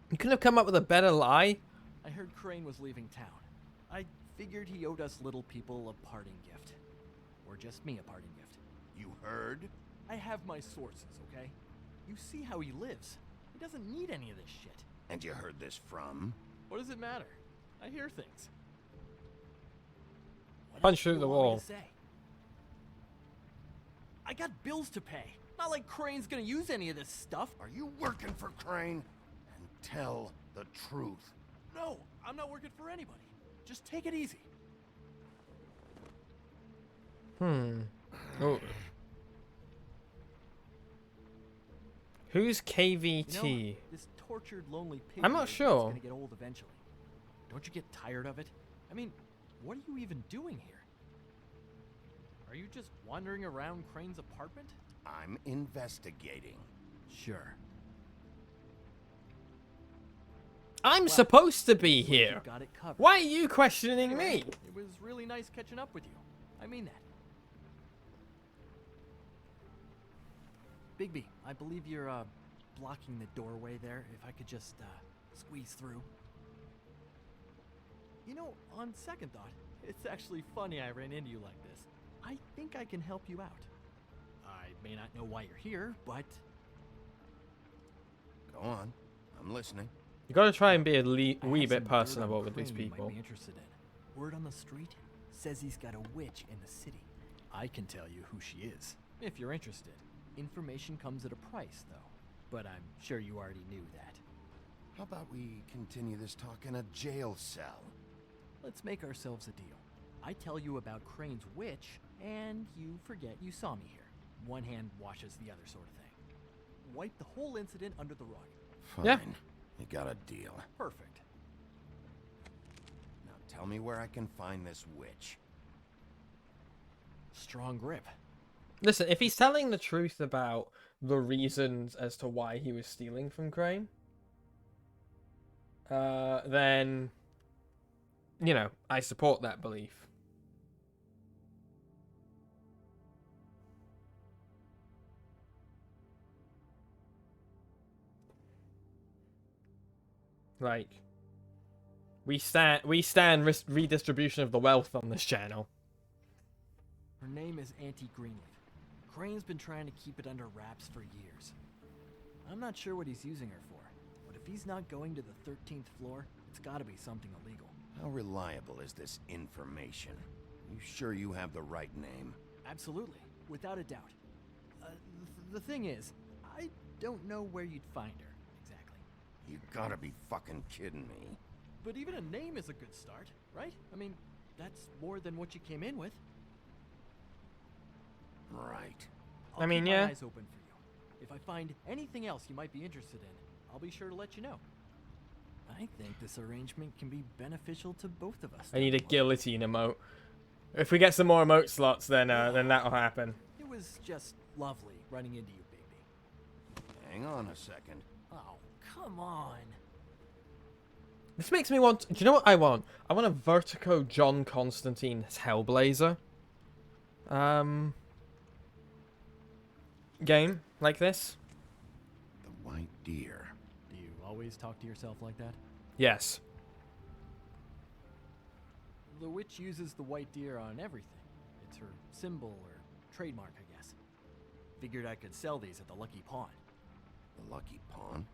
You couldn't have come up with a better lie. I heard Crane was leaving town. I figured he owed us little people a parting gift. Or just me a parting gift. You heard? I have my sources, okay? You see how he lives. He doesn't need any of this shit. And you heard this from? What does it matter? I hear things. Punch through the wall. I got bills to pay. Not like Crane's gonna use any of this stuff. Are you working for Crane? And tell the truth. No, I'm not working for anybody. Just take it easy. Oh. Who's KVT? You know, this tortured, lonely pig I'm not is sure. gonna get old eventually. Don't you get tired of it? I mean, what are you even doing here? Are you just wandering around Crane's apartment? I'm investigating. Sure. I'm supposed to be here. Got it covered. Why are you questioning me? It was really nice catching up with you. I mean that. Bigby, I believe you're blocking the doorway there. If I could just squeeze through. You know, on second thought, it's actually funny I ran into you like this. I think I can help you out. I may not know why you're here, but... Go on. I'm listening. You gotta try and be a wee I have bit some dirt on personable with these Crane you people. Might be interested in. Word on the street says he's got a witch in the city. I can tell you who she is, if you're interested. Information comes at a price, though. But I'm sure you already knew that. How about we continue this talk in a jail cell? Let's make ourselves a deal. I tell you about Crane's witch, and you forget you saw me here. One hand washes the other sort of thing. Wipe the whole incident under the rug. Fine. Yeah. You got a deal. Perfect. Now tell me where I can find this witch. Strong grip. Listen, if he's telling the truth about the reasons as to why he was stealing from Crane, then, you know, I support that belief. Like, we stand redistribution of the wealth on this channel. Her name is Auntie Greenleaf. Crane's been trying to keep it under wraps for years. I'm not sure what he's using her for, but if he's not going to the 13th floor, it's gotta be something illegal. How reliable is this information? You sure you have the right name? Absolutely, without a doubt. The thing is, I don't know where you'd find her, exactly. You gotta be fucking kidding me. But even a name is a good start, right? I mean, that's more than what you came in with. Right. I'll I mean, keep yeah. my eyes open for you. If I find anything else you might be interested in, I'll be sure to let you know. I think this arrangement can be beneficial to both of us. I need a guillotine emote. If we get some more emote slots, then that'll happen. It was just lovely running into you, baby. Hang on a second. Oh, come on. This makes me want... Do you know what I want? I want a Vertigo John Constantine Hellblazer. Game like this. The White Deer. Do you always talk to yourself like that? Yes. The witch uses the white deer on everything. It's her symbol or trademark, I guess. Figured I could sell these at the Lucky Pawn. The Lucky Pawn?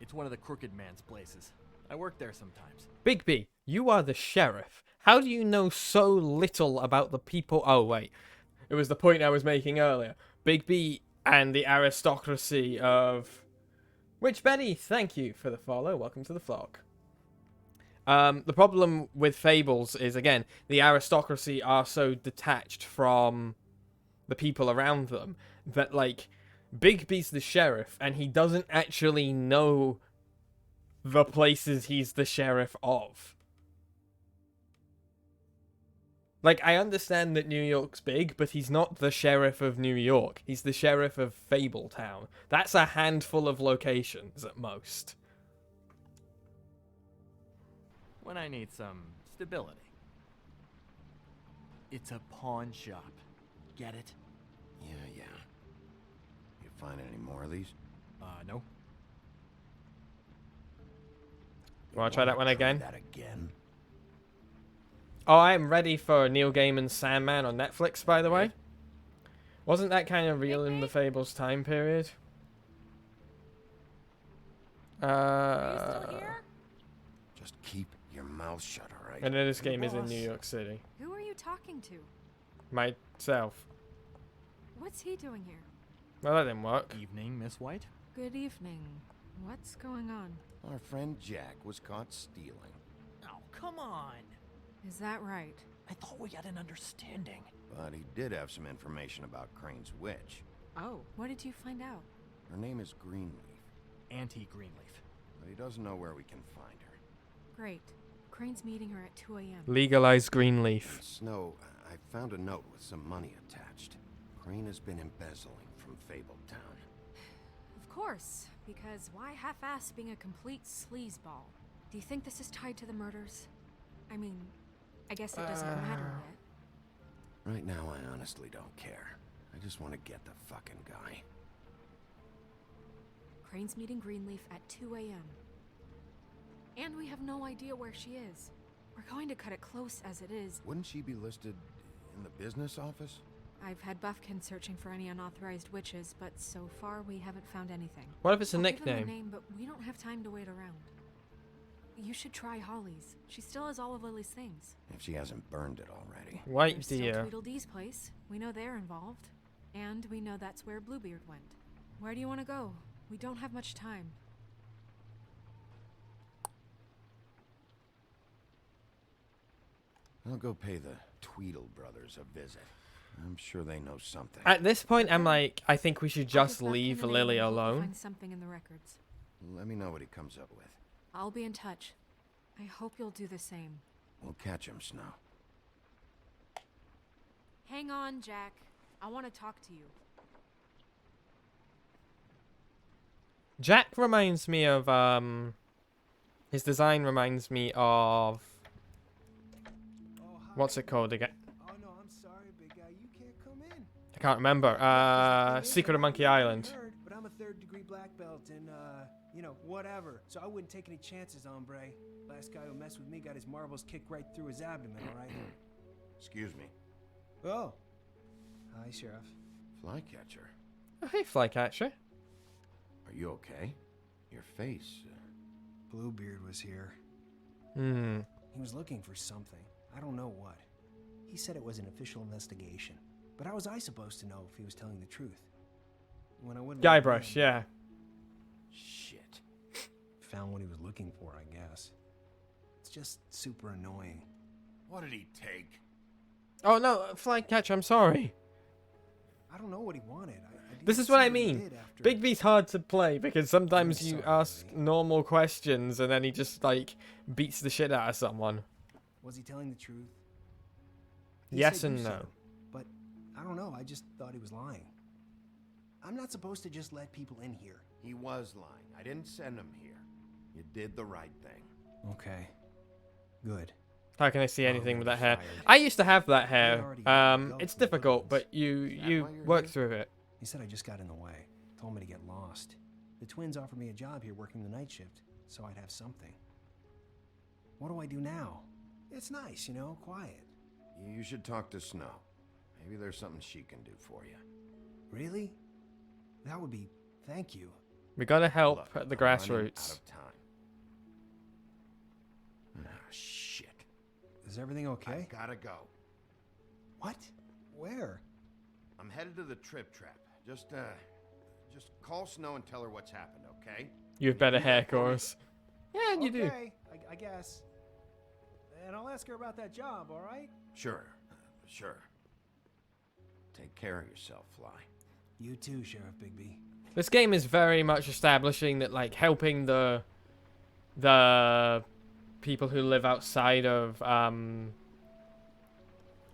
It's one of the crooked man's places. I work there sometimes. Bigby, you are the sheriff. How do you know so little about the people... Oh, wait. It was the point I was making earlier. Bigby and the aristocracy of... Witch Betty, thank you for the follow. Welcome to the flock. The problem with Fables is, again, the aristocracy are so detached from the people around them that, like, Bigby's the sheriff and he doesn't actually know the places he's the sheriff of. Like, I understand that New York's big, but he's not the sheriff of New York. He's the sheriff of Fabletown. That's a handful of locations at most. When I need some stability. It's a pawn shop. Get it? Yeah. You find any more of these? No. You want to try that one again? That again? Oh, I am ready for Neil Gaiman's Sandman on Netflix, by the way. Wasn't that kind of real in the Fables time period? Are you still here? Just keep your mouth shut, alright? And then this game is in New York City. Who are you talking to? Myself. What's he doing here? Well, that didn't work. Evening, Miss White. Good evening. What's going on? Our friend Jack was caught stealing. Oh, come on. Is that right? I thought we had an understanding. But he did have some information about Crane's witch. Oh, what did you find out? Her name is Greenleaf. Auntie Greenleaf. But he doesn't know where we can find her. Great. Crane's meeting her at 2 a.m. Legalize Greenleaf. Snow, I found a note with some money attached. Crane has been embezzling from Fabletown. Of course, because why half-ass being a complete sleazeball? Do you think this is tied to the murders? I mean, I guess it doesn't matter yet. Right now, I honestly don't care. I just want to get the fucking guy. Crane's meeting Greenleaf at 2 a.m. And we have no idea where she is. We're going to cut it close as it is. Wouldn't she be listed in the business office? I've had Buffkin searching for any unauthorized witches, but so far we haven't found anything. What if it's a I'll give him nickname? the name, but we don't have time to wait around. You should try Holly's. She still has all of Lily's things. If she hasn't burned it already. White There's deer. still Tweedledee's place. We know they're involved. And we know that's where Bluebeard went. Where do you want to go? We don't have much time. I'll go pay the Tweedle brothers a visit. I'm sure they know something. At this point, I'm like, I think we should I'll just give Buffkin leave the name Lily and hope we alone. Find something in the records. Let me know what he comes up with. I'll be in touch. I hope you'll do the same. We'll catch him, Snow. Hang on, Jack. I want to talk to you. Jack reminds me of, his design reminds me of, what's it called again? Oh no, I'm sorry, big guy. You can't come in. I can't remember. Secret of Monkey Island. But I'm a 3rd-degree black belt and, you know, whatever. So I wouldn't take any chances, hombre. Last guy who messed with me got his marbles kicked right through his abdomen, all right? Excuse me. Oh. Hi, Sheriff. Flycatcher. Oh, hey, Flycatcher. Are you okay? Your face. Bluebeard was here. Hmm. He was looking for something. I don't know what. He said it was an official investigation. But how was I supposed to know if he was telling the truth? When I wouldn't. Guybrush, yeah. Shit. Found what he was looking for, I guess. It's just super annoying. What did he take? Oh no, Flycatcher, I'm sorry. I don't know what he wanted. This is what I mean. Bigby's hard to play because sometimes you ask normal questions and then he just like beats the shit out of someone. Was he telling the truth? Yes and no. But I don't know. I just thought he was lying. I'm not supposed to just let people in here. He was lying. I didn't send him here. You did the right thing. Okay. Good. How can I see anything with that hair? I used to have that hair. It's difficult, but you work through it. He said I just got in the way. Told me to get lost. The twins offered me a job here working the night shift, so I'd have something. What do I do now? It's nice, you know, quiet. You should talk to Snow. Maybe there's something she can do for you. Really? That would be... Thank you. We gotta help Look, at the I'm running grassroots. out of time. Ah, shit. Is everything okay? I gotta go. What? Where? I'm headed to the Trip Trap. Just call Snow and tell her what's happened, okay? You have better hair, Chorus. Yeah, you do. Okay, I guess. And I'll ask her about that job, all right? Sure. Take care of yourself, Fly. You too, Sheriff Bigby. This game is very much establishing that like helping the people who live outside of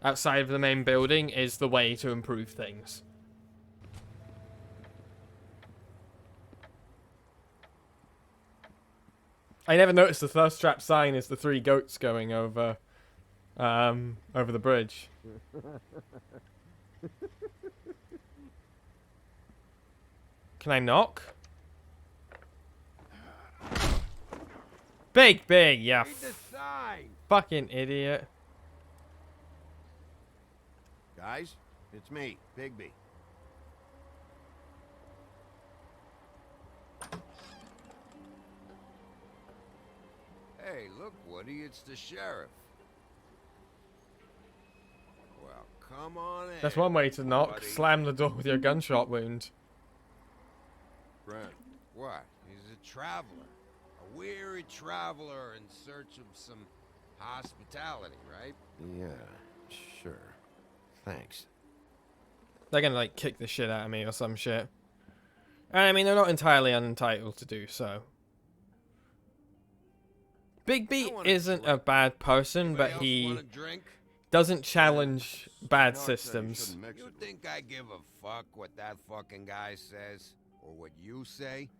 the main building is the way to improve things. I never noticed the thirst trap sign is the 3 goats going over the bridge. Can I knock? Big, yeah. Fucking idiot. Guys, it's me, Bigby. Hey, look, Woody, it's the sheriff. Well, come on in. That's one way to knock. buddy. Slam the door with your gunshot wound. Brent. What? He's a traveler. A weary traveler in search of some hospitality, right? Yeah, sure. Thanks. They're gonna like kick the shit out of me or some shit. And I mean, they're not entirely unentitled to do so. Bigby isn't a bad person, but he doesn't challenge bad systems. You think I give a fuck what that fucking guy says? Or what you say?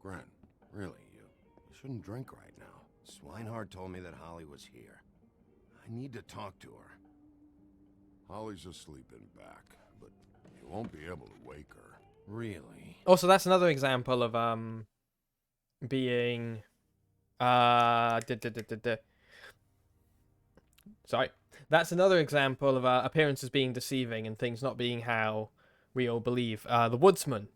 Grant, really, you shouldn't drink right now. Swinehard told me that Holly was here. I need to talk to her. Holly's asleep in back, but you won't be able to wake her. Really? Also, that's another example of being sorry. That's another example of appearances being deceiving and things not being how we all believe. The Woodsman.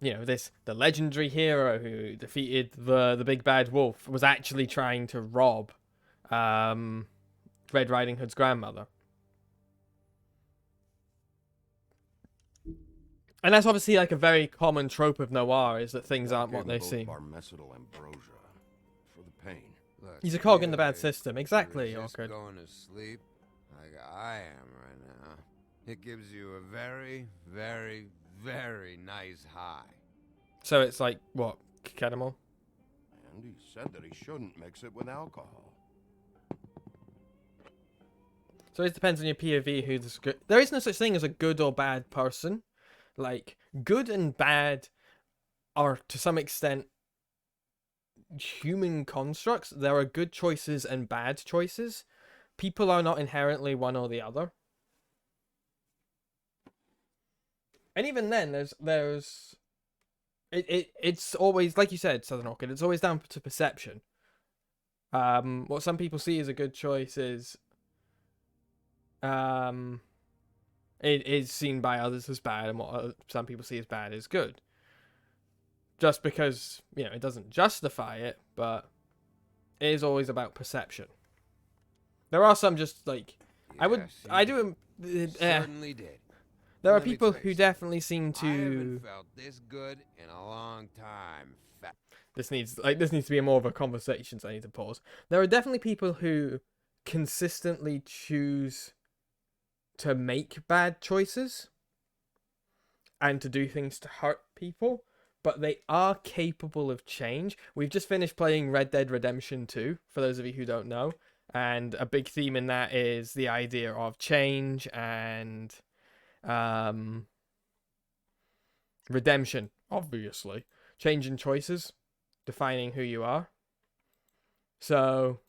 You know, the legendary hero who defeated the big bad wolf was actually trying to rob Red Riding Hood's grandmother. And that's obviously like a very common trope of noir, is that things aren't what they seem. Barmecidal ambrosia for the pain. Look, He's a cog in the bad really, system. Exactly, you're just Orchid. going to sleep like I am right now. It gives you a very, very, very nice high. So it's like, what, ketamol? And he said that he shouldn't mix it with alcohol. So it depends on your POV who's good. There is no such thing as a good or bad person. Like, good and bad are, to some extent, human constructs. There are good choices and bad choices. People are not inherently one or the other. And even then, it's always, like you said, Southern Orchid, it's always down to perception. What some people see as a good choice is, it is seen by others as bad, and what some people see as bad is good. Just because, you know, it doesn't justify it, but it is always about perception. There are some just, like, Certainly did. There are Let me people tell you who something. definitely seem I haven't to... felt this good in a long time. This needs to be more of a conversation, so I need to pause. There are definitely people who consistently choose to make bad choices and to do things to hurt people, but they are capable of change. We've just finished playing Red Dead Redemption 2, for those of you who don't know, and a big theme in that is the idea of change and redemption, obviously. Changing choices, defining who you are. So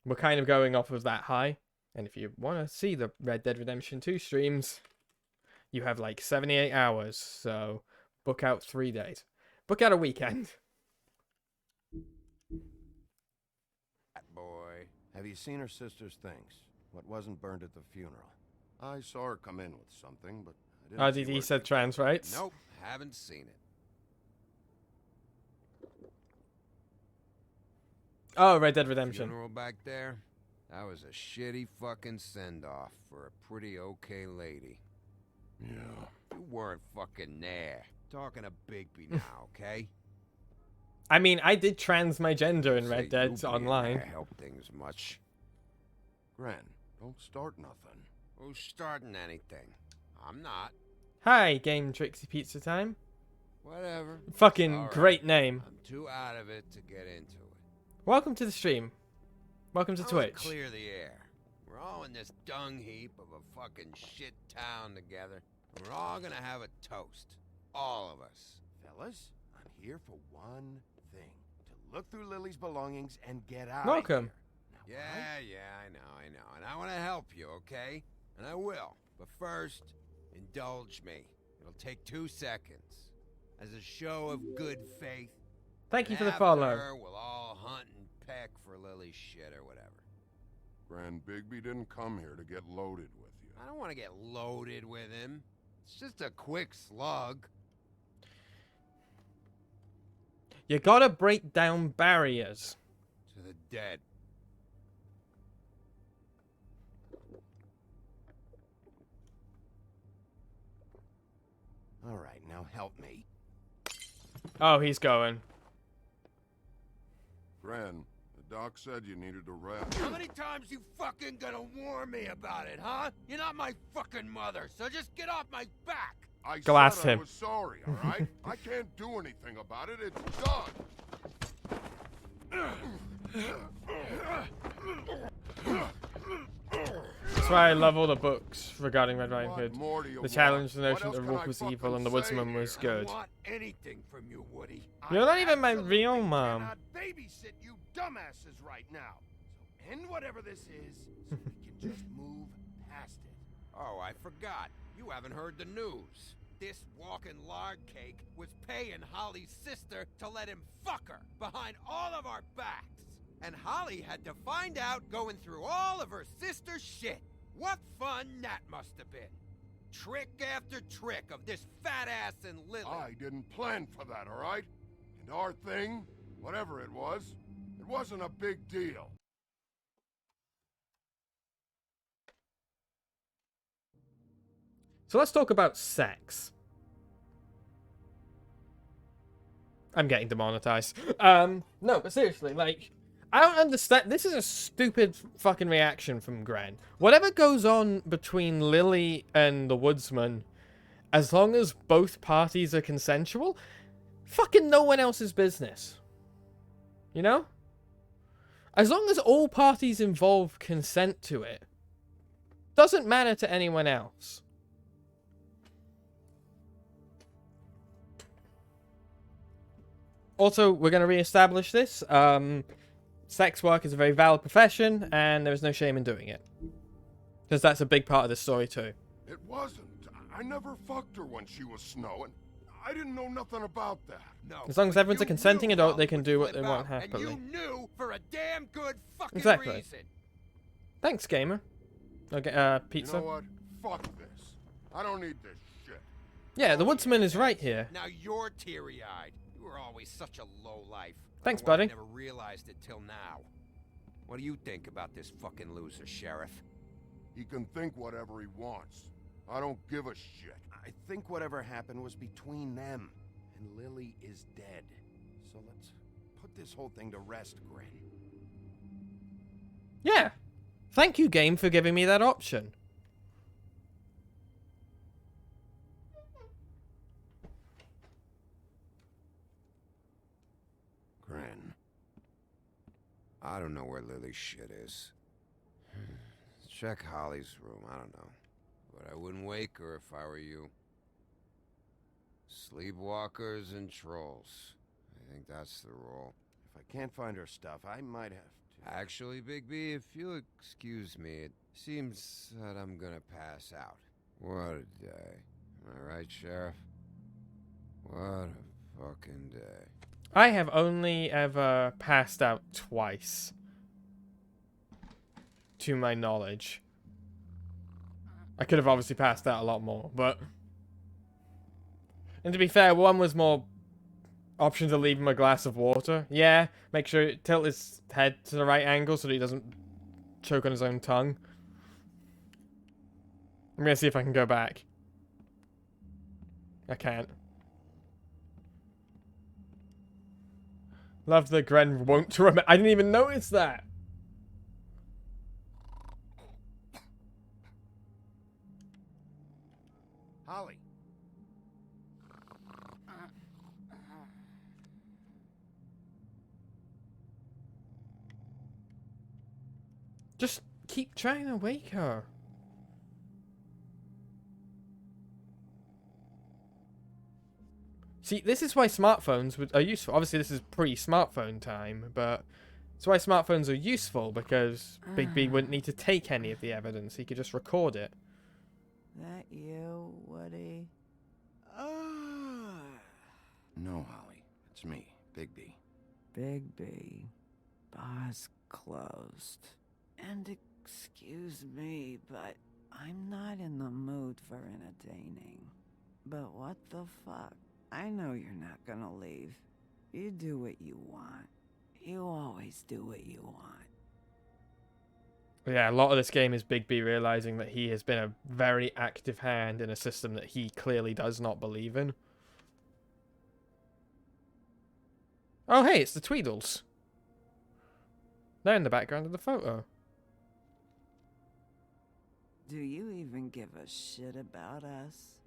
we're kind of going off of that high. And if you want to see the Red Dead Redemption 2 streams, you have like 78 hours. So book out 3 days. Book out a weekend. Boy, have you seen her sister's things? What wasn't burned at the funeral? I saw her come in with something, but I didn't. RDD said trans rights. Nope, haven't seen it. Oh, Red Dead Redemption. Funeral back there? That was a shitty fucking send-off for a pretty okay lady. Yeah. You weren't fucking there. Talking to Bigby now, okay? I mean, I did trans my gender in Red Dead Online. Help things much. Gren, don't start nothing. Who's starting anything? I'm not. Hi, Game Trixie Pizza Time. Whatever. Fucking All right. great name. I'm too out of it to get into it. Welcome to the stream. Welcome to I wanna Twitch. Clear the air. We're all in this dung heap of a fucking shit town together. And we're all gonna have a toast. All of us. Fellas, I'm here for one thing. To look through Lily's belongings and get out. Welcome. Yeah, I know. And I want to help you, okay? And I will. But first, indulge me. It'll take 2 seconds. As a show of good faith. Thank you And for the follow. after, we'll all hunt and peck for Lily's shit or whatever. Grand Bigby didn't come here to get loaded with you. I don't want to get loaded with him. It's just a quick slug. You gotta break down barriers. To the dead. All right, now help me. Oh, he's going. Gren, the doc said you needed to rest. How many times you fucking gonna warn me about it, huh? You're not my fucking mother, so just get off my back. I Glass said I him. was sorry, all right? I can't do anything about it. It's done. That's why I love all the books regarding Red Riding Hood. more do you The want? challenge, the What notion else that can Wolf I was evil fucking and the say Woodsman here? was I good. don't want anything from you, Woody. You're not even my absolutely real mom. cannot babysit you dumbasses right now. So end whatever this is, so we can just move past it. Oh, I forgot. You haven't heard the news. This walking lard cake was paying Holly's sister to let him fuck her behind all of our backs. And Holly had to find out going through all of her sister's shit. What fun that must have been. Trick after trick of this fat ass and Lily. I didn't plan for that, all right? And our thing, whatever it wasn't a big deal. So let's talk about sex. I'm getting demonetized. No, but seriously, like, I don't understand. This is a stupid fucking reaction from Gren. Whatever goes on between Lily and the Woodsman, as long as both parties are consensual, fucking no one else's business. You know? As long as all parties involved consent to it, doesn't matter to anyone else. Also, we're going to re-establish this. Sex work is a very valid profession, and there is no shame in doing it. Because that's a big part of the story, too. It wasn't. I never fucked her when she was snowing. I didn't know nothing about that. No. As long as everyone's a consenting adult, they can do what they want happily. And you knew for a damn good fucking Exactly. reason. Thanks, gamer. Okay, pizza. You know what? Fuck this. I don't need this shit. Yeah, the woodsman is right here. Now you're teary-eyed. You were always such a lowlife. Thanks, Otherwise, buddy. I never realized it till now. What do you think about this fucking loser, Sheriff? He can think whatever he wants. I don't give a shit. I think whatever happened was between them, and Lily is dead. So let's put this whole thing to rest, Grin. Yeah. Thank you, game, for giving me that option. Grin. I don't know where Lily's shit is. Check Holly's room, I don't know. But I wouldn't wake her if I were you. Sleepwalkers and trolls. I think that's the rule. If I can't find her stuff, I might have to. Actually, Bigby, if you'll excuse me, it seems that I'm gonna pass out. What a day. Am I right, Sheriff? What a fucking day. I have only ever passed out twice. To my knowledge. I could have obviously passed out a lot more, but... And to be fair, one was more option to leave him a glass of water. Yeah, make sure you tilt his head to the right angle so that he doesn't choke on his own tongue. I'm gonna see if I can go back. I can't. Love the Gren won't remember. I didn't even notice that. Holly. Just keep trying to wake her. See, this is why smartphones are useful. Obviously, this is pre-smartphone time, but it's why smartphones are useful, because Bigby wouldn't need to take any of the evidence. He could just record it. That you, Woody? No, Holly. It's me, Bigby. Bigby. Bar's closed. And excuse me, but I'm not in the mood for entertaining. But what the fuck? I know you're not gonna leave. You do what you want. You always do what you want. Yeah, a lot of this game is Bigby realizing that he has been a very active hand in a system that he clearly does not believe in. Oh, hey, it's the Tweedles. They're in the background of the photo. Do you even give a shit about us?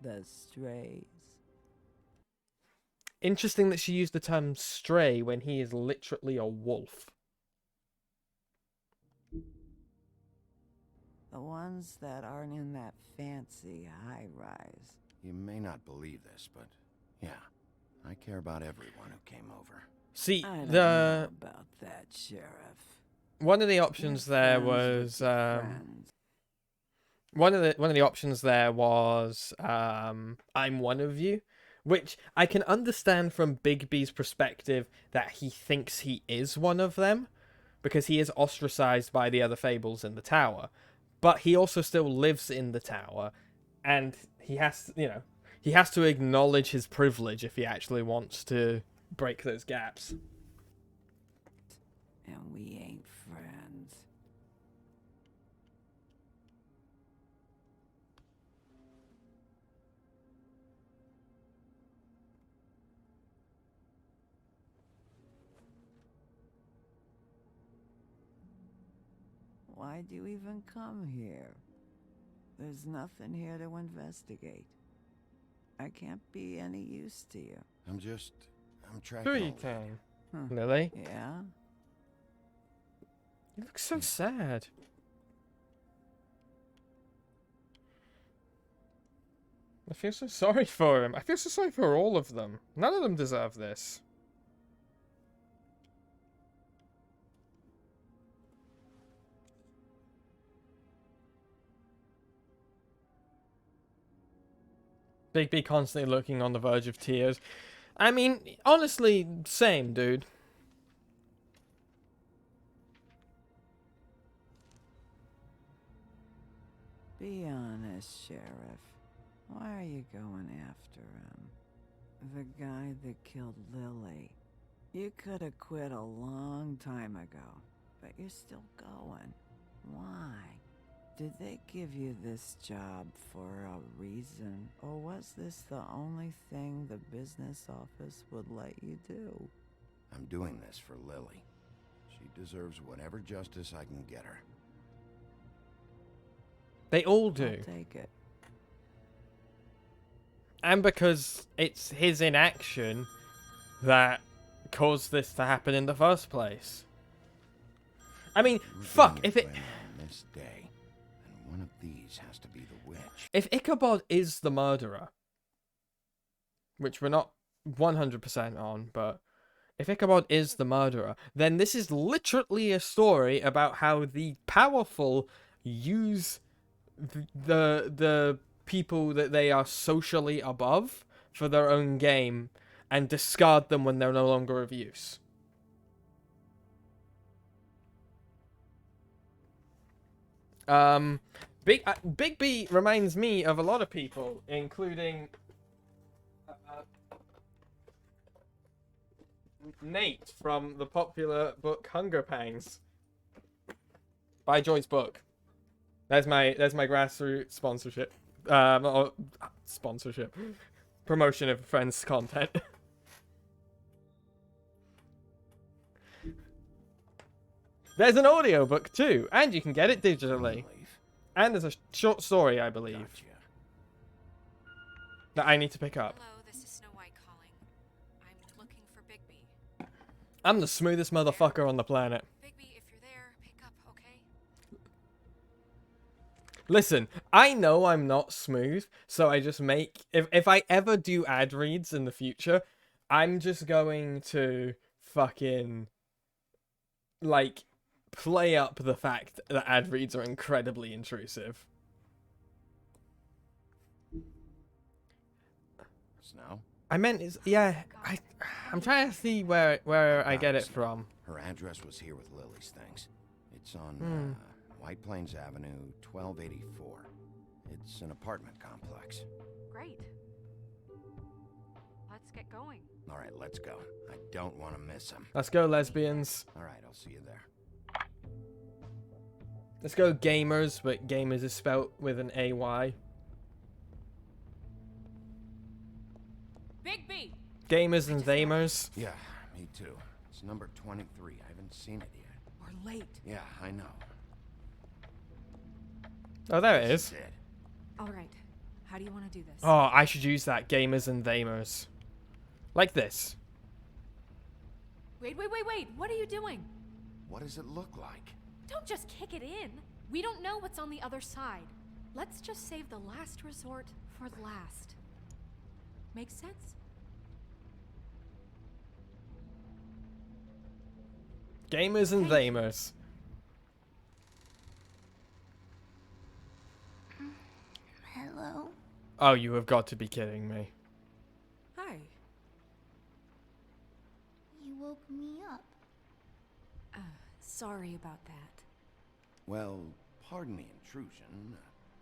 The strays? Interesting that she used the term stray when he is literally a wolf. The ones that aren't in that fancy high-rise. You may not believe this, but yeah, I care about everyone who came over. See, I don't know about that, Sheriff. One of the options there was one of the options there was I'm one of you, which I can understand from Bigby's perspective that he thinks he is one of them because he is ostracized by the other Fables in the tower, but he also still lives in the tower, and he has to, he has to acknowledge his privilege if he actually wants to break those gaps. And we ain't friends. Why'd you even come here? There's nothing here to investigate. I can't be any use to you. I'm tracking. Fairytale. Lily? Yeah? You look so sad. I feel so sorry for him. I feel so sorry for all of them. None of them deserve this. Bigby constantly looking on the verge of tears. I mean, honestly, same, dude. Be honest, Sheriff. Why are you going after him? The guy that killed Lily. You could have quit a long time ago, but you're still going. Why? Did they give you this job for a reason, or was this the only thing the business office would let you do? I'm doing this for Lily. She deserves whatever justice I can get her. They all do. I'll take it. And because it's his inaction that caused this to happen in the first place. I mean, fuck, if it... On this day, and one of these has to be the witch. If Ichabod is the murderer, which we're not 100% on, but if Ichabod is the murderer, then this is literally a story about how the powerful use the people that they are socially above for their own game and discard them when they're no longer of use. Bigby reminds me of a lot of people, including Nate from the popular book Hunger Pangs. Buy Joy's book. There's my grassroots sponsorship. Or sponsorship. Promotion of friends' content. There's an audiobook too, and you can get it digitally. And there's a short story, I believe. Gotcha. That I need to pick up. Hello, this is Snow White calling. I'm looking for Bigby. I'm the smoothest motherfucker on the planet. Bigby, if you're there, pick up, okay? Listen, I know I'm not smooth, so I just make... If I ever do ad reads in the future, I'm just going to fucking... like, play up the fact that ad reads are incredibly intrusive. Snow? I meant is... yeah, I'm trying to see where I get it from. Her address was here with Lily's things. It's on White Plains Avenue, 1284. It's an apartment complex. Great. Let's get going. All right, let's go. I don't want to miss him. Let's go, lesbians. All right, I'll see you there. Let's go, gamers, but gamers is spelt with an AY. Bigby! Gamers and thamers. Yeah, me too. It's number 23. I haven't seen it yet. We're late. Yeah, I know. Oh, there it is. Alright, how do you want to do this? Oh, I should use that. Gamers and thamers. Like this. Wait, what are you doing? What does it look like? Don't just kick it in. We don't know what's on the other side. Let's just save the last resort for last. Makes sense? Gamers and thamers. Hello? Oh, you have got to be kidding me. Hi. You woke me up. Sorry about that. Well, pardon the intrusion.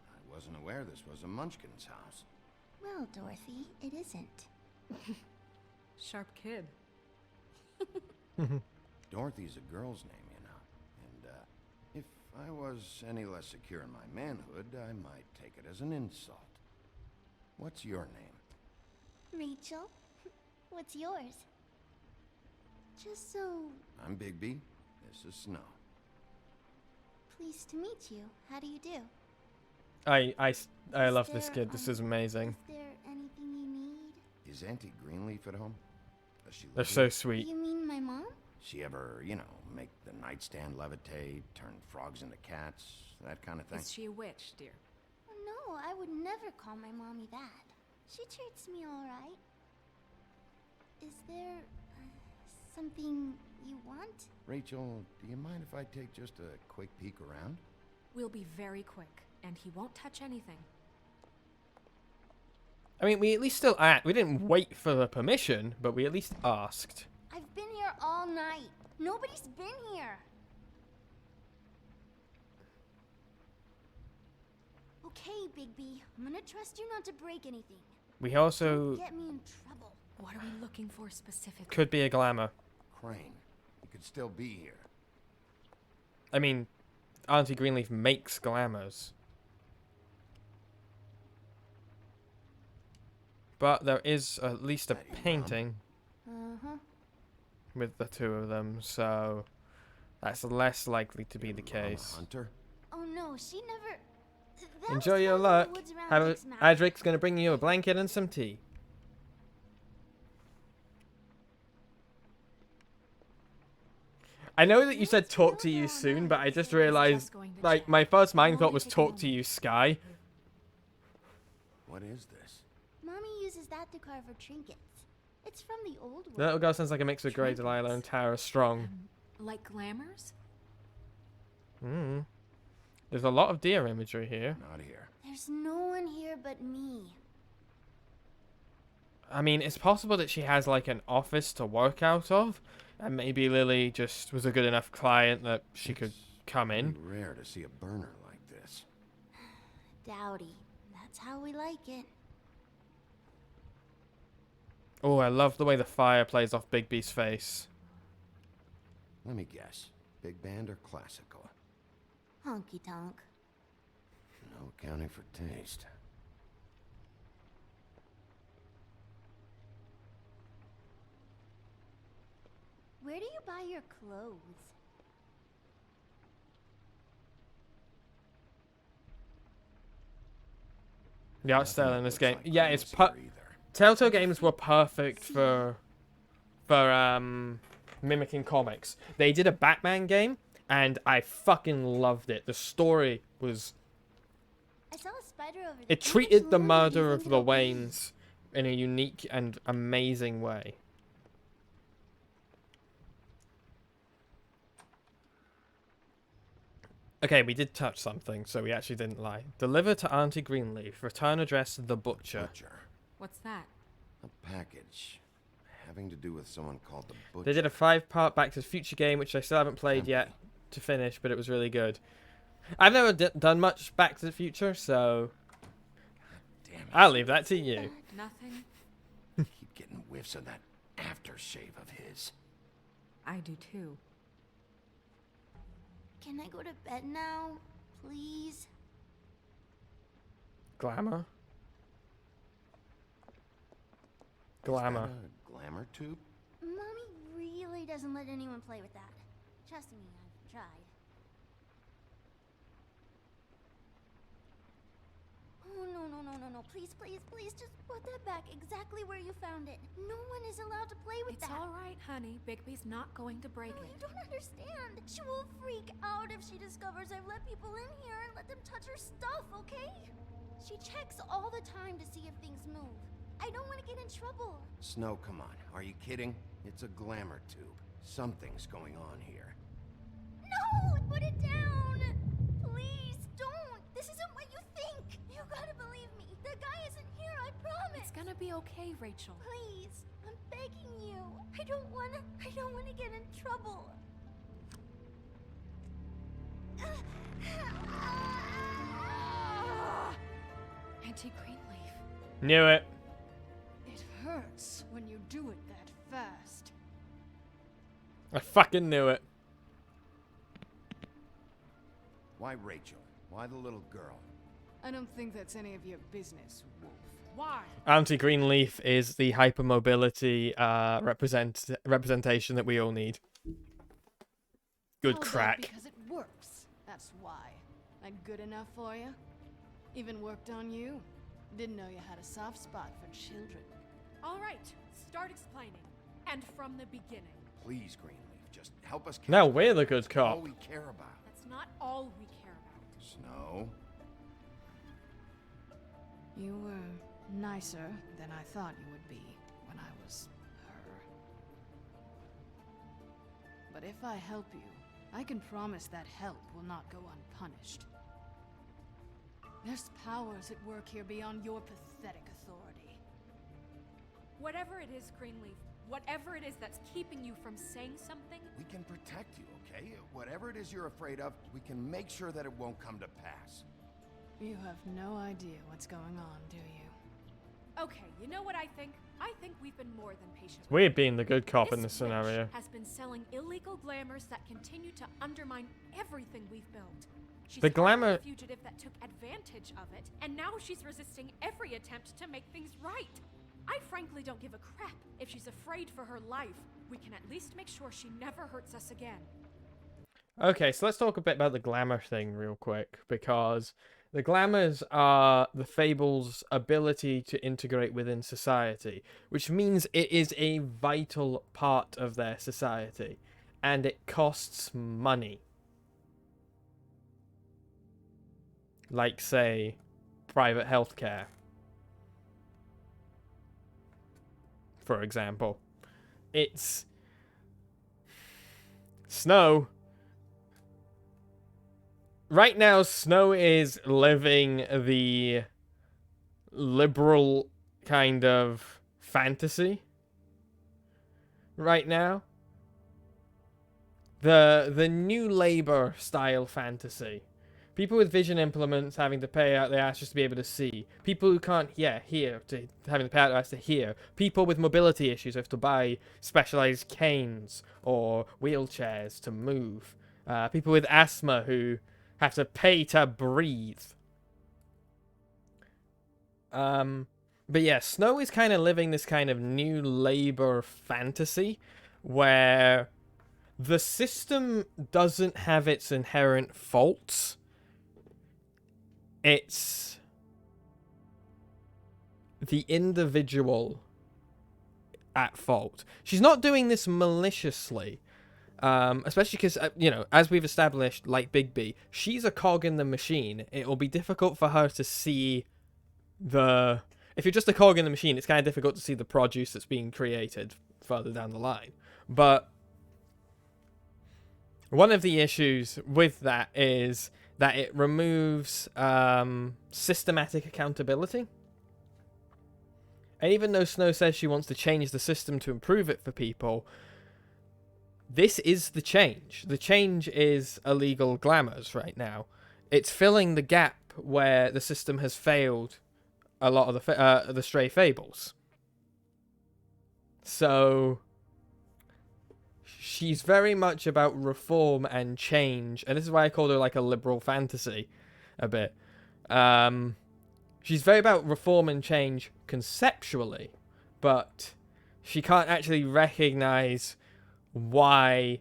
I wasn't aware this was a Munchkin's house. Well, Dorothy, it isn't. Sharp kid. Dorothy's a girl's name, you know. And, if I was any less secure in my manhood, I might take it as an insult. What's your name? Rachel? What's yours? Just so... I'm Bigby. This is Snow. Pleased to meet you. How do you do? I love this kid. This is amazing. Is there anything you need? Is Auntie Greenleaf at home? Does she They're live so here? sweet. You mean my mom? She ever, you know, make the nightstand levitate, turn frogs into cats, that kind of thing? Is she a witch, dear? No, I would never call my mommy that. She treats me alright. Is there something you want? Rachel, do you mind if I take just a quick peek around? We'll be very quick, and he won't touch anything. I mean, we at least still asked. We didn't wait for the permission, but we at least asked. I've been here all night. Nobody's been here. Okay, Bigby. I'm gonna trust you not to break anything. We also... Don't get me in trouble. What are we looking for specifically? Could be a glamour. Crane, you could still be here. I mean, Auntie Greenleaf makes glamours. But there is at least a painting with the two of them, so that's less likely to be the case. Hunter? Oh no, she never... That Enjoy was your found in the luck. woods around Dick's Mountain. Adric's gonna bring you a blanket and some tea. I know that you said talk to you soon, but I just realized, like, my first mind thought was talk to you, Skye. What is this? Mommy uses that to carve her trinkets. It's from the old world. The little girl sounds like a mix of Grey Delilah and Tara Strong. Like glamours? There's a lot of deer imagery here. Not here. There's no one here but me. I mean, it's possible that she has, like, an office to work out of, and maybe Lily just was a good enough client that she could come in. It's rare to see a burner like this. Dowdy. That's how we like it. Oh, I love the way the fire plays off Bigby's face. Let me guess. Big band or classical? Honky tonk. No accounting for taste. Where do you buy your clothes? The art style in this game. Yeah, it's Telltale games were perfect for mimicking comics. They did a Batman game, and I fucking loved it. The story was... I saw a spider over there. It treated the murder of the Waynes in a unique and amazing way. Okay, we did touch something, so we actually didn't lie. Deliver to Auntie Greenleaf. Return address, The Butcher. What's that? A package having to do with someone called the Butcher. They did a 5-part Back to the Future game, which I still haven't played yet to finish, but it was really good. I've never done much Back to the Future, so I'll leave that to you. Nothing. Keep getting whiffs of that aftershave of his. I do too. Can I go to bed now? Please? Glamour? Glamour. Is that a glamour tube? Mommy really doesn't let anyone play with that. Trust me, I've tried. Oh, no. Please, just put that back exactly where you found it. No one is allowed to play with that. It's all right, honey. Bigby's not going to break it. You don't understand. She will freak out if she discovers I've let people in here and let them touch her stuff, okay? She checks all the time to see if things move. I don't want to get in trouble. Snow, come on. Are you kidding? It's a glamour tube. Something's going on here. No! Put it down! Please, don't! This isn't what you think! You gotta believe me. The guy isn't here, I promise! It's gonna be okay, Rachel. Please, I'm begging you. I don't wanna get in trouble. Auntie Greenleaf. Knew it. It hurts when you do it that fast. I fucking knew it. Why Rachel? Why the little girl? I don't think that's any of your business, Wolf. Why? Auntie Greenleaf is the hypermobility representation that we all need. Good All that crack. because it works. That's why. That good enough for you? Even worked on you? Didn't know you had a soft spot for children. All right, start explaining. And from the beginning. Please, Greenleaf, just help us. Now we're the good All cop. we care about. That's not all we care about. Snow. You were nicer than I thought you would be when I was her. But if I help you, I can promise that help will not go unpunished. There's powers at work here beyond your pathetic authority. Whatever it is, Greenleaf, whatever it is that's keeping you from saying something, We can protect you, okay? Whatever it is you're afraid of, we can make sure that it won't come to pass. You have no idea what's going on, do you? okay, you know what I think? I think we've been more than patient. It's weird being the good cop in this scenario. Has been selling illegal glamours that continue to undermine everything we've built. She's The hired glamour- a fugitive that took advantage of it, and now she's resisting every attempt to make things right. I frankly don't give a crap. If she's afraid for her life, we can at least make sure she never hurts us again. Okay, so let's talk a bit about the glamour thing real quick, because the glamours are the Fables' ability to integrate within society, which means it is a vital part of their society, and it costs money. Like, say, private healthcare, for example. It's Snow. Right now, Snow is living the liberal kind of fantasy. Right now. The new Labour style fantasy. People with vision implements having to pay out their ass just to be able to see. People who can't hear, to having to pay out their ass to hear. People with mobility issues have to buy specialized canes or wheelchairs to move. People with asthma who have to pay to breathe. But yeah, Snow is kind of living this kind of new Labour fantasy where the system doesn't have its inherent faults. It's the individual at fault. She's not doing this maliciously. Especially because, as we've established, like Bigby, she's a cog in the machine. It will be difficult for her to see the... If you're just a cog in the machine, it's kind of difficult to see the produce that's being created further down the line. But one of the issues with that is that it removes systematic accountability. And even though Snow says she wants to change the system to improve it for people, this is the change. The change is illegal glamours right now. It's filling the gap where the system has failed a lot of the stray fables. So she's very much about reform and change, and this is why I called her like a liberal fantasy a bit. She's very about reform and change conceptually, but she can't actually recognize why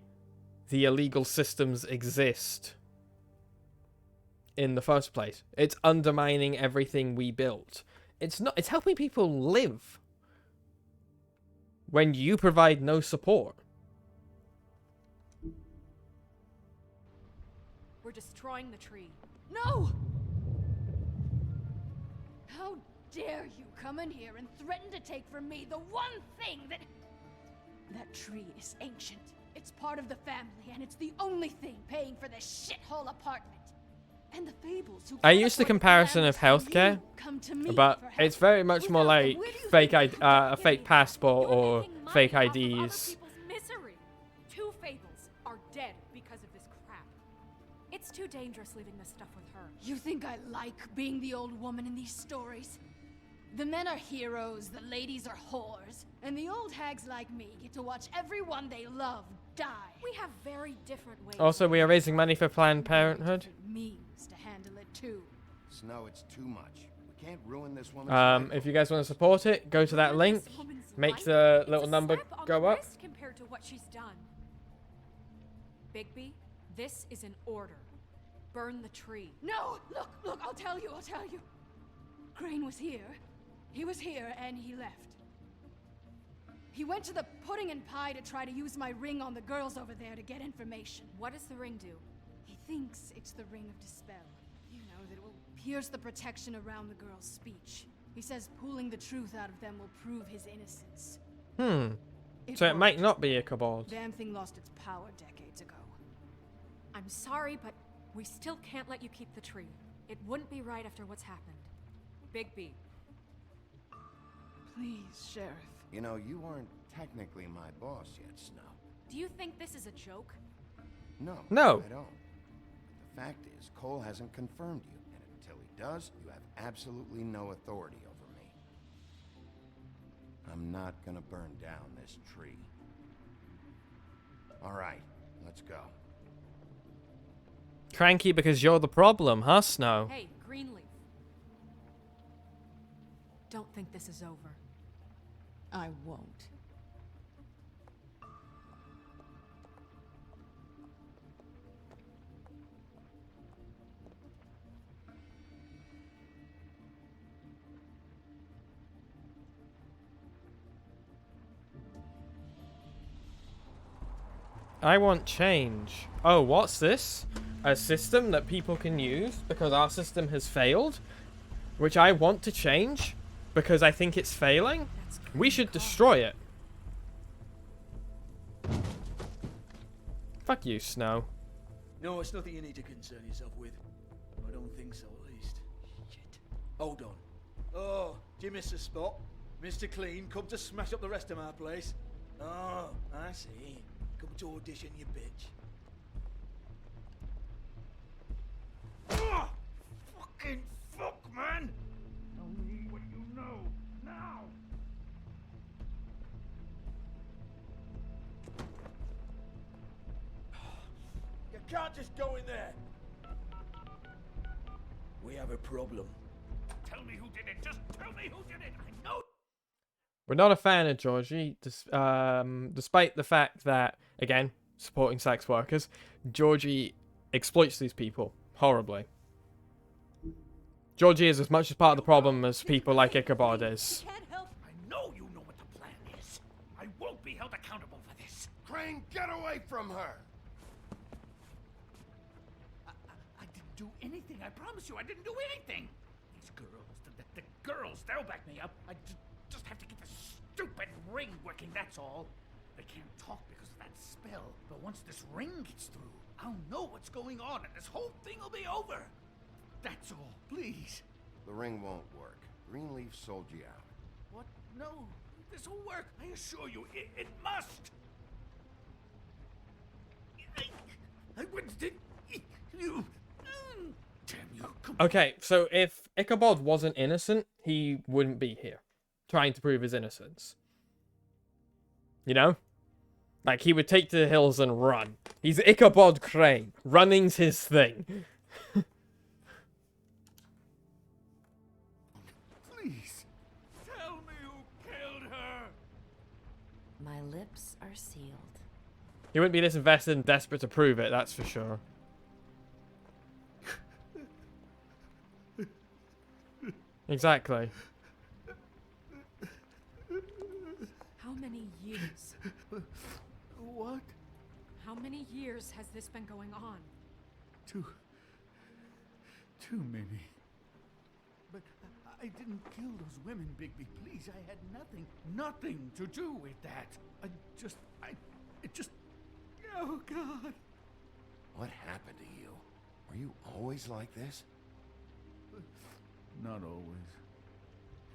the illegal systems exist in the first place. It's undermining everything we built. It's helping people live when you provide no support. We're destroying the tree. No! How dare you come in here and threaten to take from me the one thing that... That tree is ancient. It's part of the family, and it's the only thing paying for this shithole apartment. And the Fables who I used the comparison of healthcare, but it's very much more like a fake passport or fake IDs. Misery. 2 Fables are dead because of this crap. It's too dangerous leaving this stuff with her. You think I like being the old woman in these stories? The men are heroes, the ladies are whores, and the old hags like me get to watch everyone they love die. We have very different ways. Also, we are raising money for Planned Parenthood. Means to handle it too. Snow, it's too much. We can't ruin this woman's If you guys want to support it, go to that link. Make the little number go up. Compared to what she's done. Bigby, this is an order. Burn the tree. No! Look, I'll tell you. Crane was here. He was here, and he left. He went to the pudding and pie to try to use my ring on the girls over there to get information. What does the ring do? He thinks it's the ring of dispel. You know, that it will pierce the protection around the girl's speech. He says pulling the truth out of them will prove his innocence. So it might not be Ichabod. Damn thing lost its power decades ago. I'm sorry, but we still can't let you keep the tree. It wouldn't be right after what's happened. Bigby. Please, Sheriff. You know, you aren't technically my boss yet, Snow. Do you think this is a joke? No. No. I don't. But the fact is, Cole hasn't confirmed you, and until he does, you have absolutely no authority over me. I'm not gonna burn down this tree. All right, let's go. Cranky because you're the problem, huh, Snow? Hey, Greenleaf. Don't think this is over. I won't. I want change. Oh, what's this? A system that people can use because our system has failed? Which I want to change because I think it's failing? We should destroy it. Fuck you, Snow. No, it's nothing you need to concern yourself with. I don't think so, at least. Shit. Hold on. Oh, do you miss a spot? Mr. Clean, come to smash up the rest of my place. Oh, I see. Come to audition, you bitch. Oh, fucking fuck, man! Tell me what you know, now! You can't just go in there! We have a problem. Tell me who did it! Just tell me who did it! I know! We're not a fan of Georgie, despite the fact that, again, supporting sex workers, Georgie exploits these people horribly. Georgie is as much as part of the problem as people like Ichabod is. I know you know what the plan is. I won't be held accountable for this. Crane, get away from her! I didn't do anything. I promise you, I didn't do anything. These girls, the girls, they'll back me up. I just have to get this stupid ring working, that's all. They can't talk because of that spell. But once this ring gets through, I'll know what's going on and this whole thing will be over. That's all, please. The ring won't work. Greenleaf sold you out. What? No, this will work. I assure you, it must. I wouldn't. You. Damn you. Come Okay, so if Ichabod wasn't innocent, he wouldn't be here, trying to prove his innocence. You know? Like, he would take to the hills and run. He's Ichabod Crane. Running's his thing. Please, tell me who killed her. My lips are sealed. He wouldn't be this invested and desperate to prove it, that's for sure. Exactly. How many years? What? How many years has this been going on? Too many. But I didn't kill those women, Bigby. Please, I had nothing to do with that. It just, oh God. What happened to you? Were you always like this? Not always.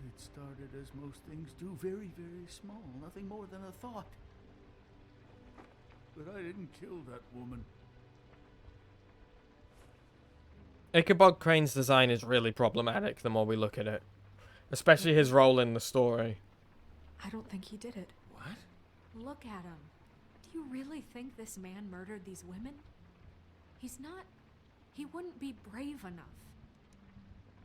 It started as most things do, very, very small, nothing more than a thought. But I didn't kill that woman. Ichabod Crane's design is really problematic the more we look at it. Especially his role in the story. I don't think he did it. What? Look at him. Do you really think this man murdered these women? He's not... He wouldn't be brave enough.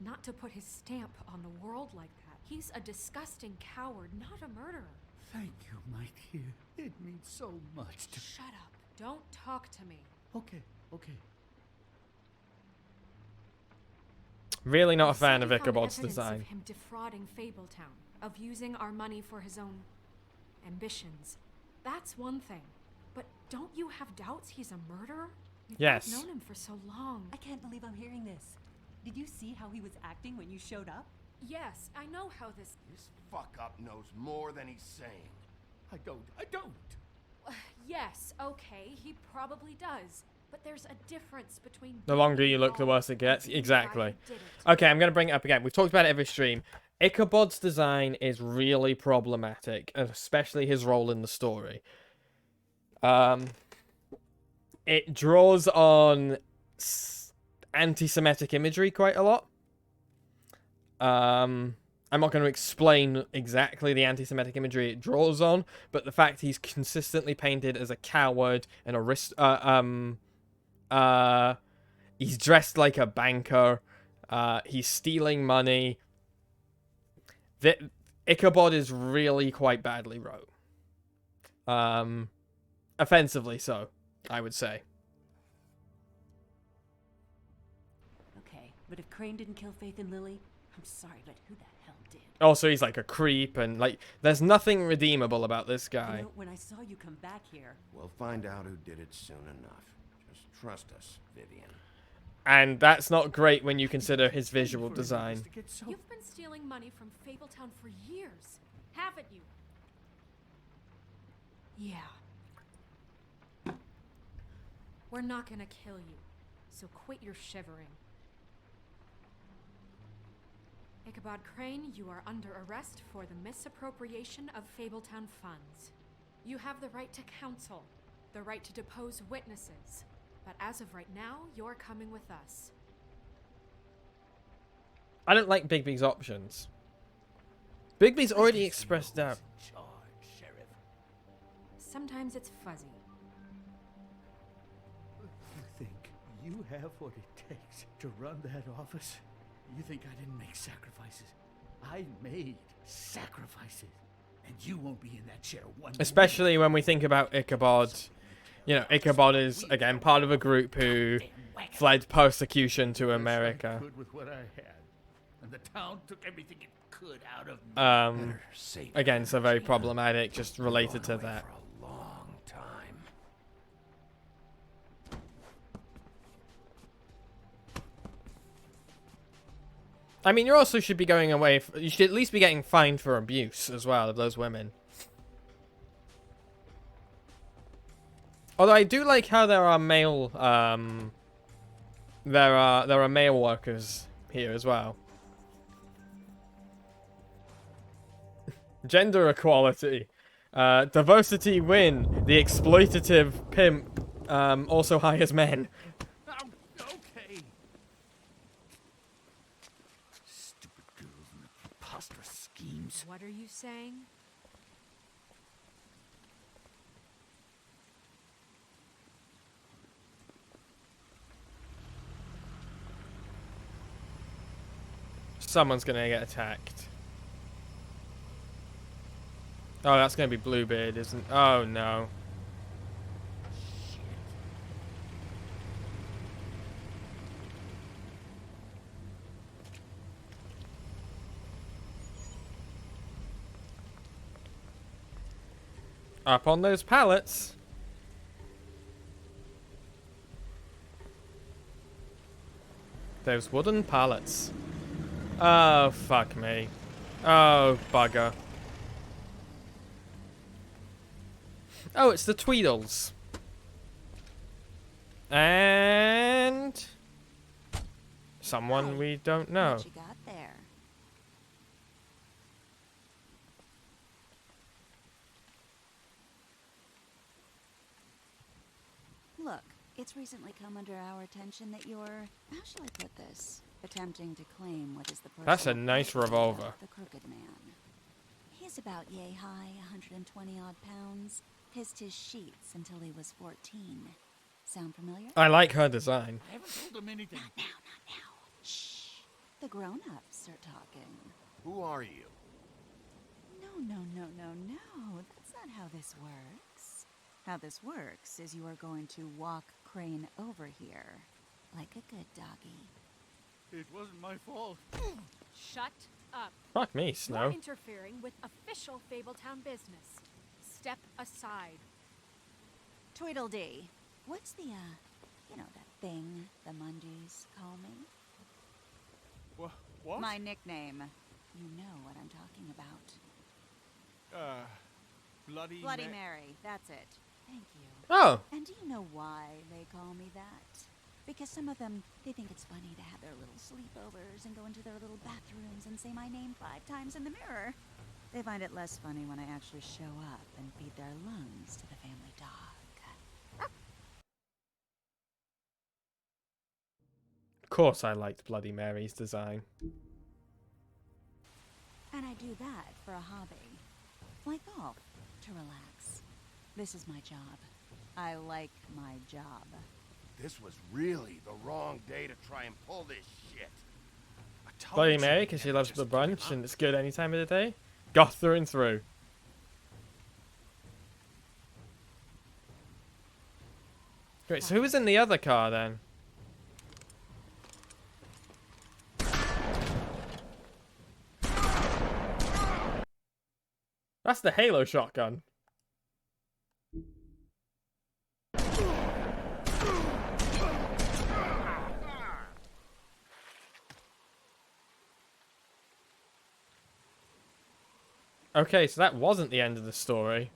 Not to put his stamp on the world like that. He's a disgusting coward, not a murderer. Thank you, my dear. It means so much to... Shut up. Don't talk to me. Okay. Really not a fan of We found Ichabod's evidence design. Of him defrauding Fabletown, of using our money for his own ambitions. That's one thing. But don't you have doubts he's a murderer? You've Yes. known him for so long. I can't believe I'm hearing this. Did you see how he was acting when you showed up? Yes, I know how this... This fuck-up knows more than he's saying. I don't. Yes, okay, he probably does. But there's a difference between... The longer you look, the worse it gets. Exactly. Okay, I'm going to bring it up again. We've talked about it every stream. Ichabod's design is really problematic, especially his role in the story. It draws on anti-Semitic imagery quite a lot. I'm not going to explain exactly the anti-Semitic imagery it draws on, but the fact he's consistently painted as a coward and he's dressed like a banker. He's stealing money. Ichabod is really quite badly wrote. Offensively so, I would say. Okay, but if Crane didn't kill Faith and Lily, I'm sorry, but who the hell did? Also, he's like a creep, and like, there's nothing redeemable about this guy. You know, when I saw you come back here... We'll find out who did it soon enough. Just trust us, Vivian. And that's not great when you consider his visual design. You've been stealing money from Fabletown for years, haven't you? Yeah. We're not gonna kill you, so quit your shivering. Ichabod Crane, you are under arrest for the misappropriation of Fabletown funds. You have the right to counsel, the right to depose witnesses, but as of right now, you're coming with us. I don't like Bigby's options. Bigby's already expressed doubt. Sometimes it's fuzzy. You think you have what it takes to run that office? You think I didn't make sacrifices? I made sacrifices. And you won't be in that chair one Especially when we think about Ichabod. You know, Ichabod is, again, part of a group who fled persecution to America. With what I had. And the town took everything it could out of me. Again, so very problematic, just related to that. Long time. I mean, you also should be going away. You should at least be getting fined for abuse as well of those women. Although I do like how there are male, there are male workers here as well. Gender equality, diversity win. The exploitative pimp also hires men. Okay. Stupid girls and their preposterous schemes. What are you saying? Someone's gonna get attacked. Oh, that's gonna be Bluebeard, isn't? Oh no. Up on those pallets. Those wooden pallets. Oh, fuck me. Oh, bugger. Oh, it's the Tweedles. And... someone we don't know. What you got there? Look, it's recently come under our attention that you're, how shall I put this, attempting to claim what is the That's a personal nice property revolver. of the Crooked Man. He's about yay high, 120 odd pounds. Pissed his sheets until he was 14. Sound familiar? I like her design. I haven't told him anything. Not now. Shh. The grown-ups are talking. Who are you? No. That's not how this works. How this works is you are going to walk Crane over here. Like a good doggy. It wasn't my fault. Shut up. Fuck me, Snow. You're interfering with official Fabletown business. Step aside. Tweedledee. What's the, you know, that thing the Mundies call me? What? My nickname. You know what I'm talking about. Bloody Bloody Mary, that's it. Thank you. Oh. And do you know why they call me that? Because some of them, they think it's funny to have their little sleepovers and go into their little bathrooms and say my name 5 times in the mirror. They find it less funny when I actually show up and feed their lungs to the family dog. Of course I liked Bloody Mary's design. And I do that for a hobby. Like golf, to relax. This is my job. I like my job. This was really the wrong day to try and pull this shit. Bloody Mary, because she loves the brunch and it's good any time of the day. Goth through and through. Great, so who was in the other car then? That's the Halo shotgun. Okay, so that wasn't the end of the story.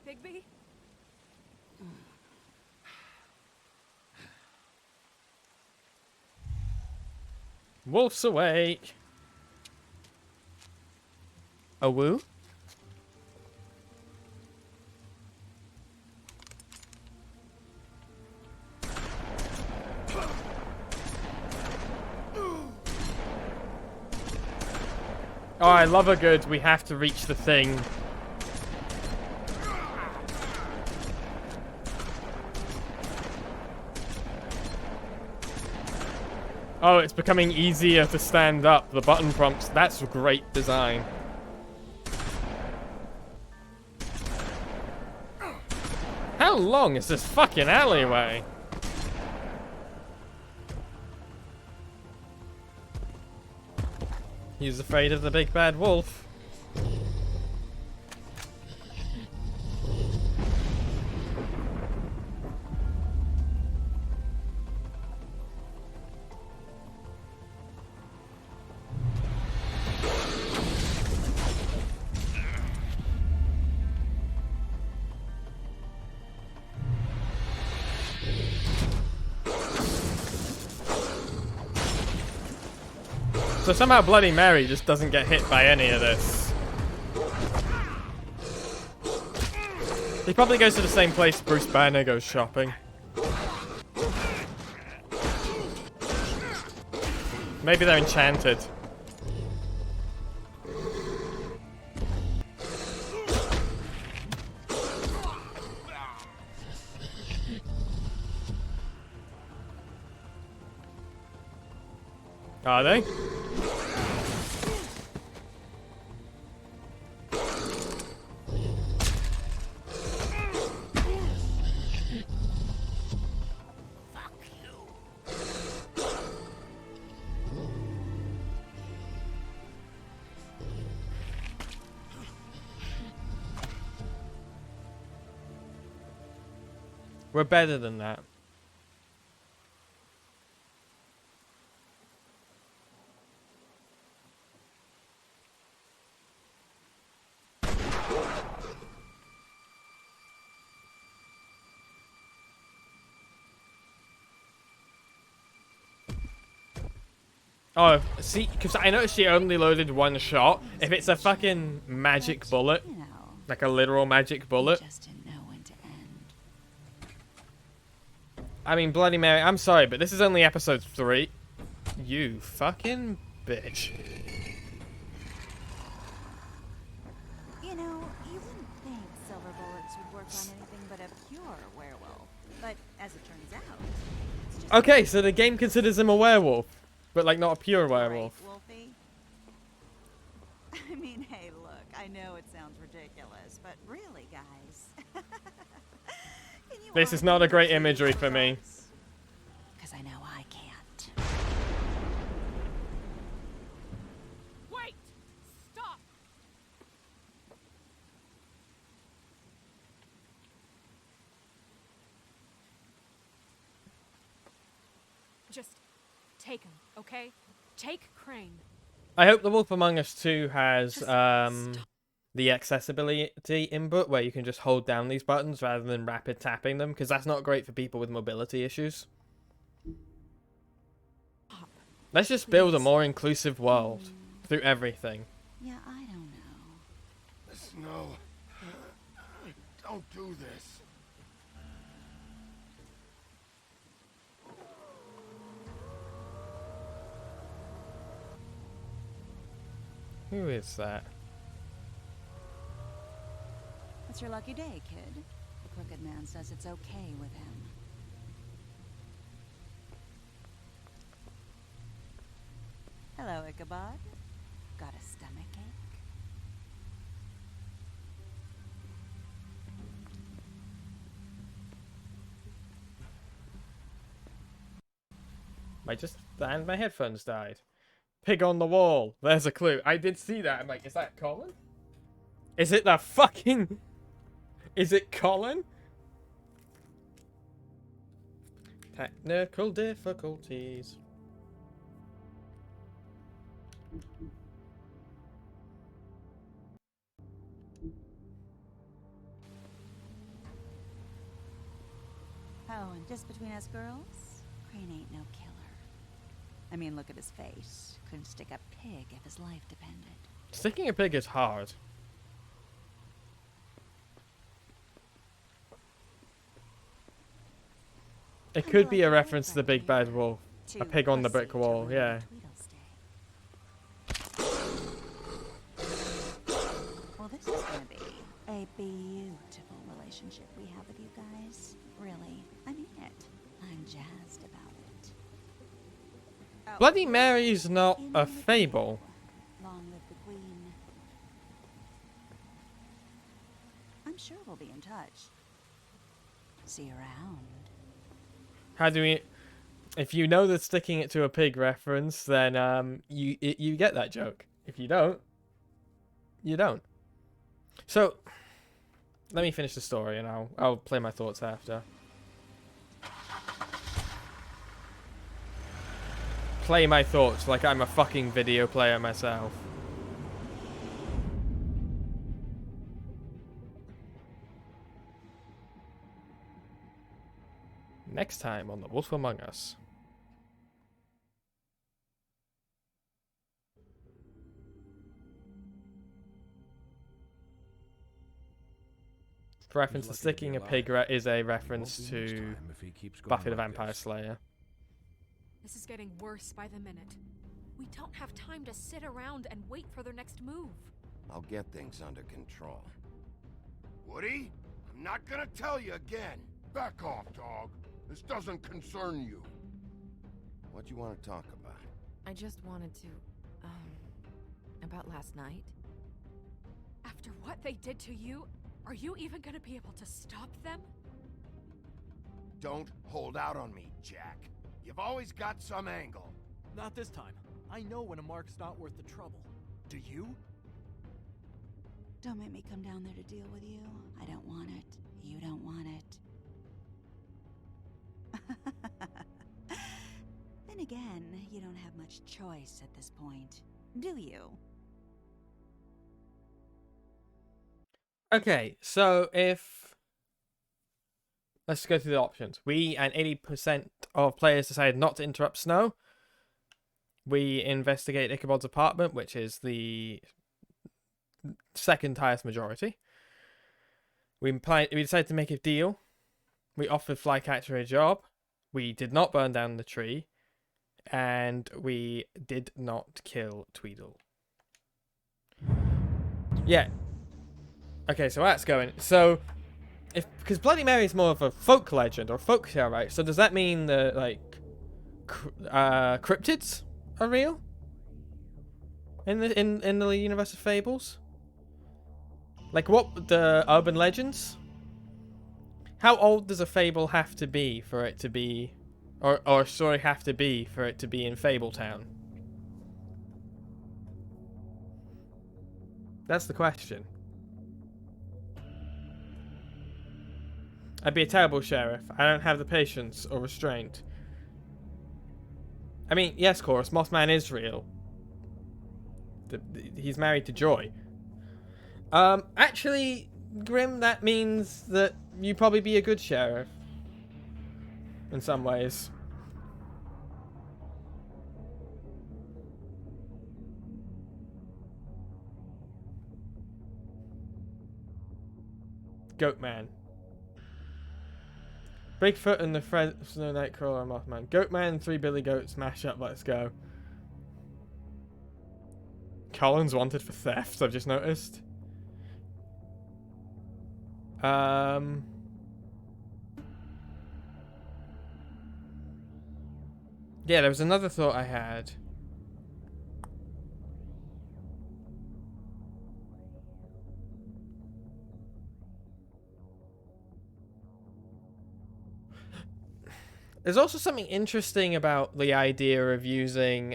Bigby? Wolf's awake. A woo? Oh, I love a good, we have to reach the thing. Oh, it's becoming easier to stand up. The button prompts. That's a great design. How long is this fucking alleyway? He's afraid of the big bad wolf. So somehow Bloody Mary just doesn't get hit by any of this. He probably goes to the same place Bruce Banner goes shopping. Maybe they're enchanted. Are they? We're better than that. Oh, see, because I noticed she only loaded one shot. If it's a fucking magic bullet, like a literal magic bullet. I mean, Bloody Mary, I'm sorry, but this is only episode 3. You fucking bitch. You know, you wouldn't think silver bullets would work on anything but a pure werewolf. But as it turns out, it's just Okay, so the game considers him a werewolf, but like not a pure werewolf. right, Wolfie. I mean, hey, look, I know it sounds ridiculous, but really, guys. This is not a great imagery for me. Because I know I can't. Wait! Stop! Just take him, okay? Take Crane. I hope The Wolf Among Us 2 has the accessibility input where you can just hold down these buttons rather than rapid tapping them, because that's not great for people with mobility issues. Let's just build a more inclusive world through everything. Yeah, I don't know. Snow, don't do this. Who is that? It's your lucky day, kid. The Crooked Man says it's okay with him. Hello, Ichabod. Got a stomachache? My headphones died. Pig on the wall. There's a clue. I did see that. I'm like, is that Colin? Is it the fucking... Is it Colin? Technical difficulties. Oh, and just between us girls, Crane ain't no killer. I mean, look at his face. Couldn't stick a pig if his life depended. Sticking a pig is hard. It could be a reference to the Big Bad Wolf. A pig on the brick wall, yeah. Well, this is gonna be a beautiful relationship we have with you guys. Really, I mean it. I'm jazzed about it. Oh, Bloody Mary's not a fable. long live the Queen. I'm sure we'll be in touch. See you around. How do we... If you know the sticking it to a pig reference, then you get that joke. If you don't, you don't. So, let me finish the story and I'll play my thoughts after. Play my thoughts like I'm a fucking video player myself. Next time on The Wolf Among Us. Reference to sticking a pig is a reference to Buffy the Vampire Slayer. This is getting worse by the minute. We don't have time to sit around and wait for their next move. I'll get things under control. Woody, I'm not gonna tell you again. Back off, dog. This doesn't concern you. What do you want to talk about? I just wanted to, about last night. After what they did to you, are you even gonna be able to stop them? Don't hold out on me, Jack. You've always got some angle. Not this time. I know when a mark's not worth the trouble. Do you? Don't make me come down there to deal with you. I don't want it. You don't want it. Then again, you don't have much choice at this point, do you? Okay, so if... Let's go through the options. We and 80% of players decided not to interrupt Snow. We investigate Ichabod's apartment, which is the second highest majority. We decided to make a deal. We offered Flycatcher a job. We did not burn down the tree. And we did not kill Tweedle. Yeah. Okay, so that's going. So, because Bloody Mary is more of a folk legend or folk tale, right? So does that mean that like cryptids are real in the universe of Fables? Like what the urban legends? How old does a fable have to be for it to be, or a story have to be for it to be in Fabletown? That's the question. I'd be a terrible sheriff. I don't have the patience or restraint. I mean, yes, Chorus, Mothman is real. he's married to Joy. Actually, Grim, that means that you probably be a good sheriff. In some ways. Goatman. Bigfoot and the Fresno Nightcrawler Mothman. Goatman and 3 Billy Goats mash up, let's go. Colin's wanted for theft, I've just noticed. Yeah, there was another thought I had. There's also something interesting about the idea of using,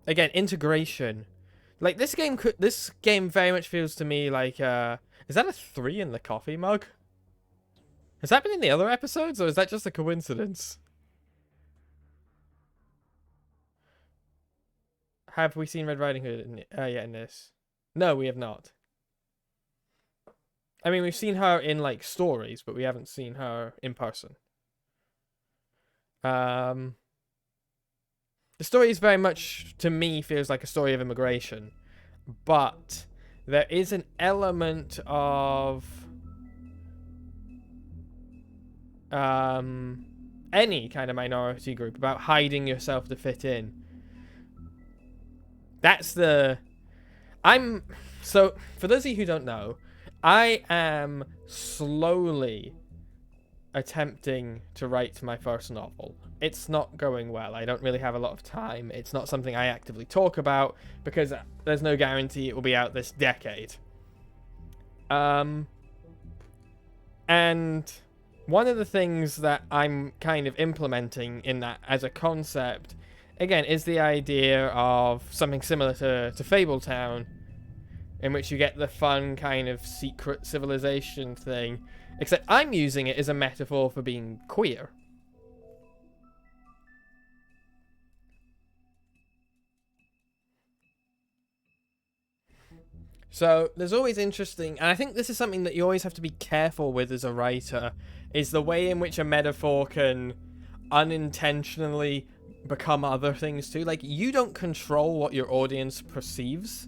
again, integration. Like, this game very much feels to me like, is that a 3 in the coffee mug? Has that been in the other episodes, or is that just a coincidence? Have we seen Red Riding Hood in this? No, we have not. I mean, we've seen her in, like, stories, but we haven't seen her in person. The story is very much, to me, feels like a story of immigration. But there is an element of any kind of minority group about hiding yourself to fit in. That's the... So, for those of you who don't know, I am slowly attempting to write my first novel. It's not going well. I don't really have a lot of time. It's not something I actively talk about because there's no guarantee it will be out this decade. And one of the things that I'm kind of implementing in that as a concept, again, is the idea of something similar to Fabletown, in which you get the fun kind of secret civilization thing, except I'm using it as a metaphor for being queer. So there's always interesting, and I think this is something that you always have to be careful with as a writer, is the way in which a metaphor can unintentionally become other things too. Like, you don't control what your audience perceives,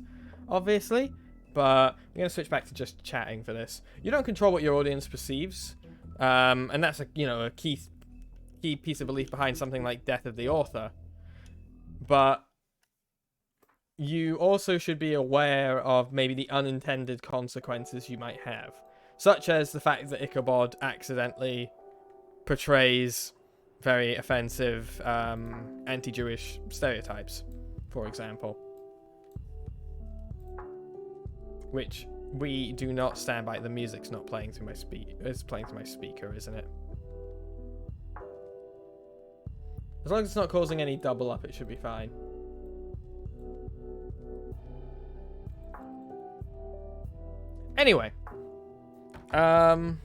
obviously, but I'm going to switch back to just chatting for this. You don't control what your audience perceives, and that's a key piece of belief behind something like Death of the Author. But you also should be aware of maybe the unintended consequences you might have, such as the fact that Ichabod accidentally portrays very offensive anti-Jewish stereotypes, for example. Which we do not stand by. The music's not playing through my it's playing through my speaker, isn't it? As long as it's not causing any double up, it should be fine. Anyway, I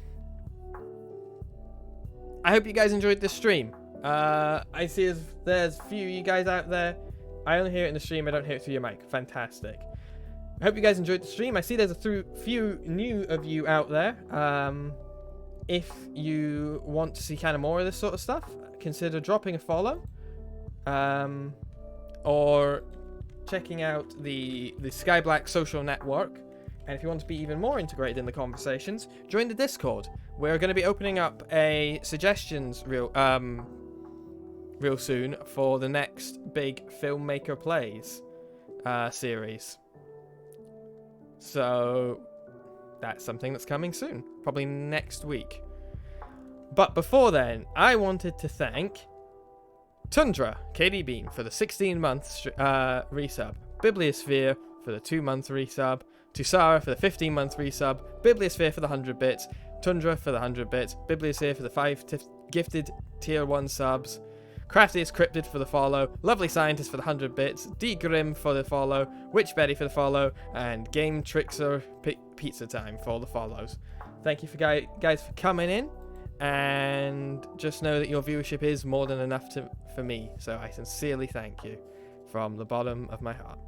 hope you guys enjoyed this stream. I see there's a few of you guys out there. I only hear it in the stream. I don't hear it through your mic. Fantastic. I hope you guys enjoyed the stream. I see there's a few new of you out there. If you want to see kind of more of this sort of stuff, consider dropping a follow. Or checking out the Skye Blacke social network. And if you want to be even more integrated in the conversations, join the Discord. We're going to be opening up a suggestions real soon for the next big Filmmaker Plays series. So that's something that's coming soon, probably next week. But before then, I wanted to thank Tundra, Katie Bean for the 16-month resub, Bibliosphere for the 2-month resub, Tusara for the 15-month resub, Bibliosphere for the 100 bits, Tundra for the 100 bits, Bibliosphere for the 5 gifted tier 1 subs, Craftiest Cryptid for the follow, Lovely Scientist for the 100 bits, D Grim for the follow, Witch Betty for the follow, and Game Trickster Pizza Time for the follows. Thank you for guys for coming in, and just know that your viewership is more than enough for me, so I sincerely thank you from the bottom of my heart.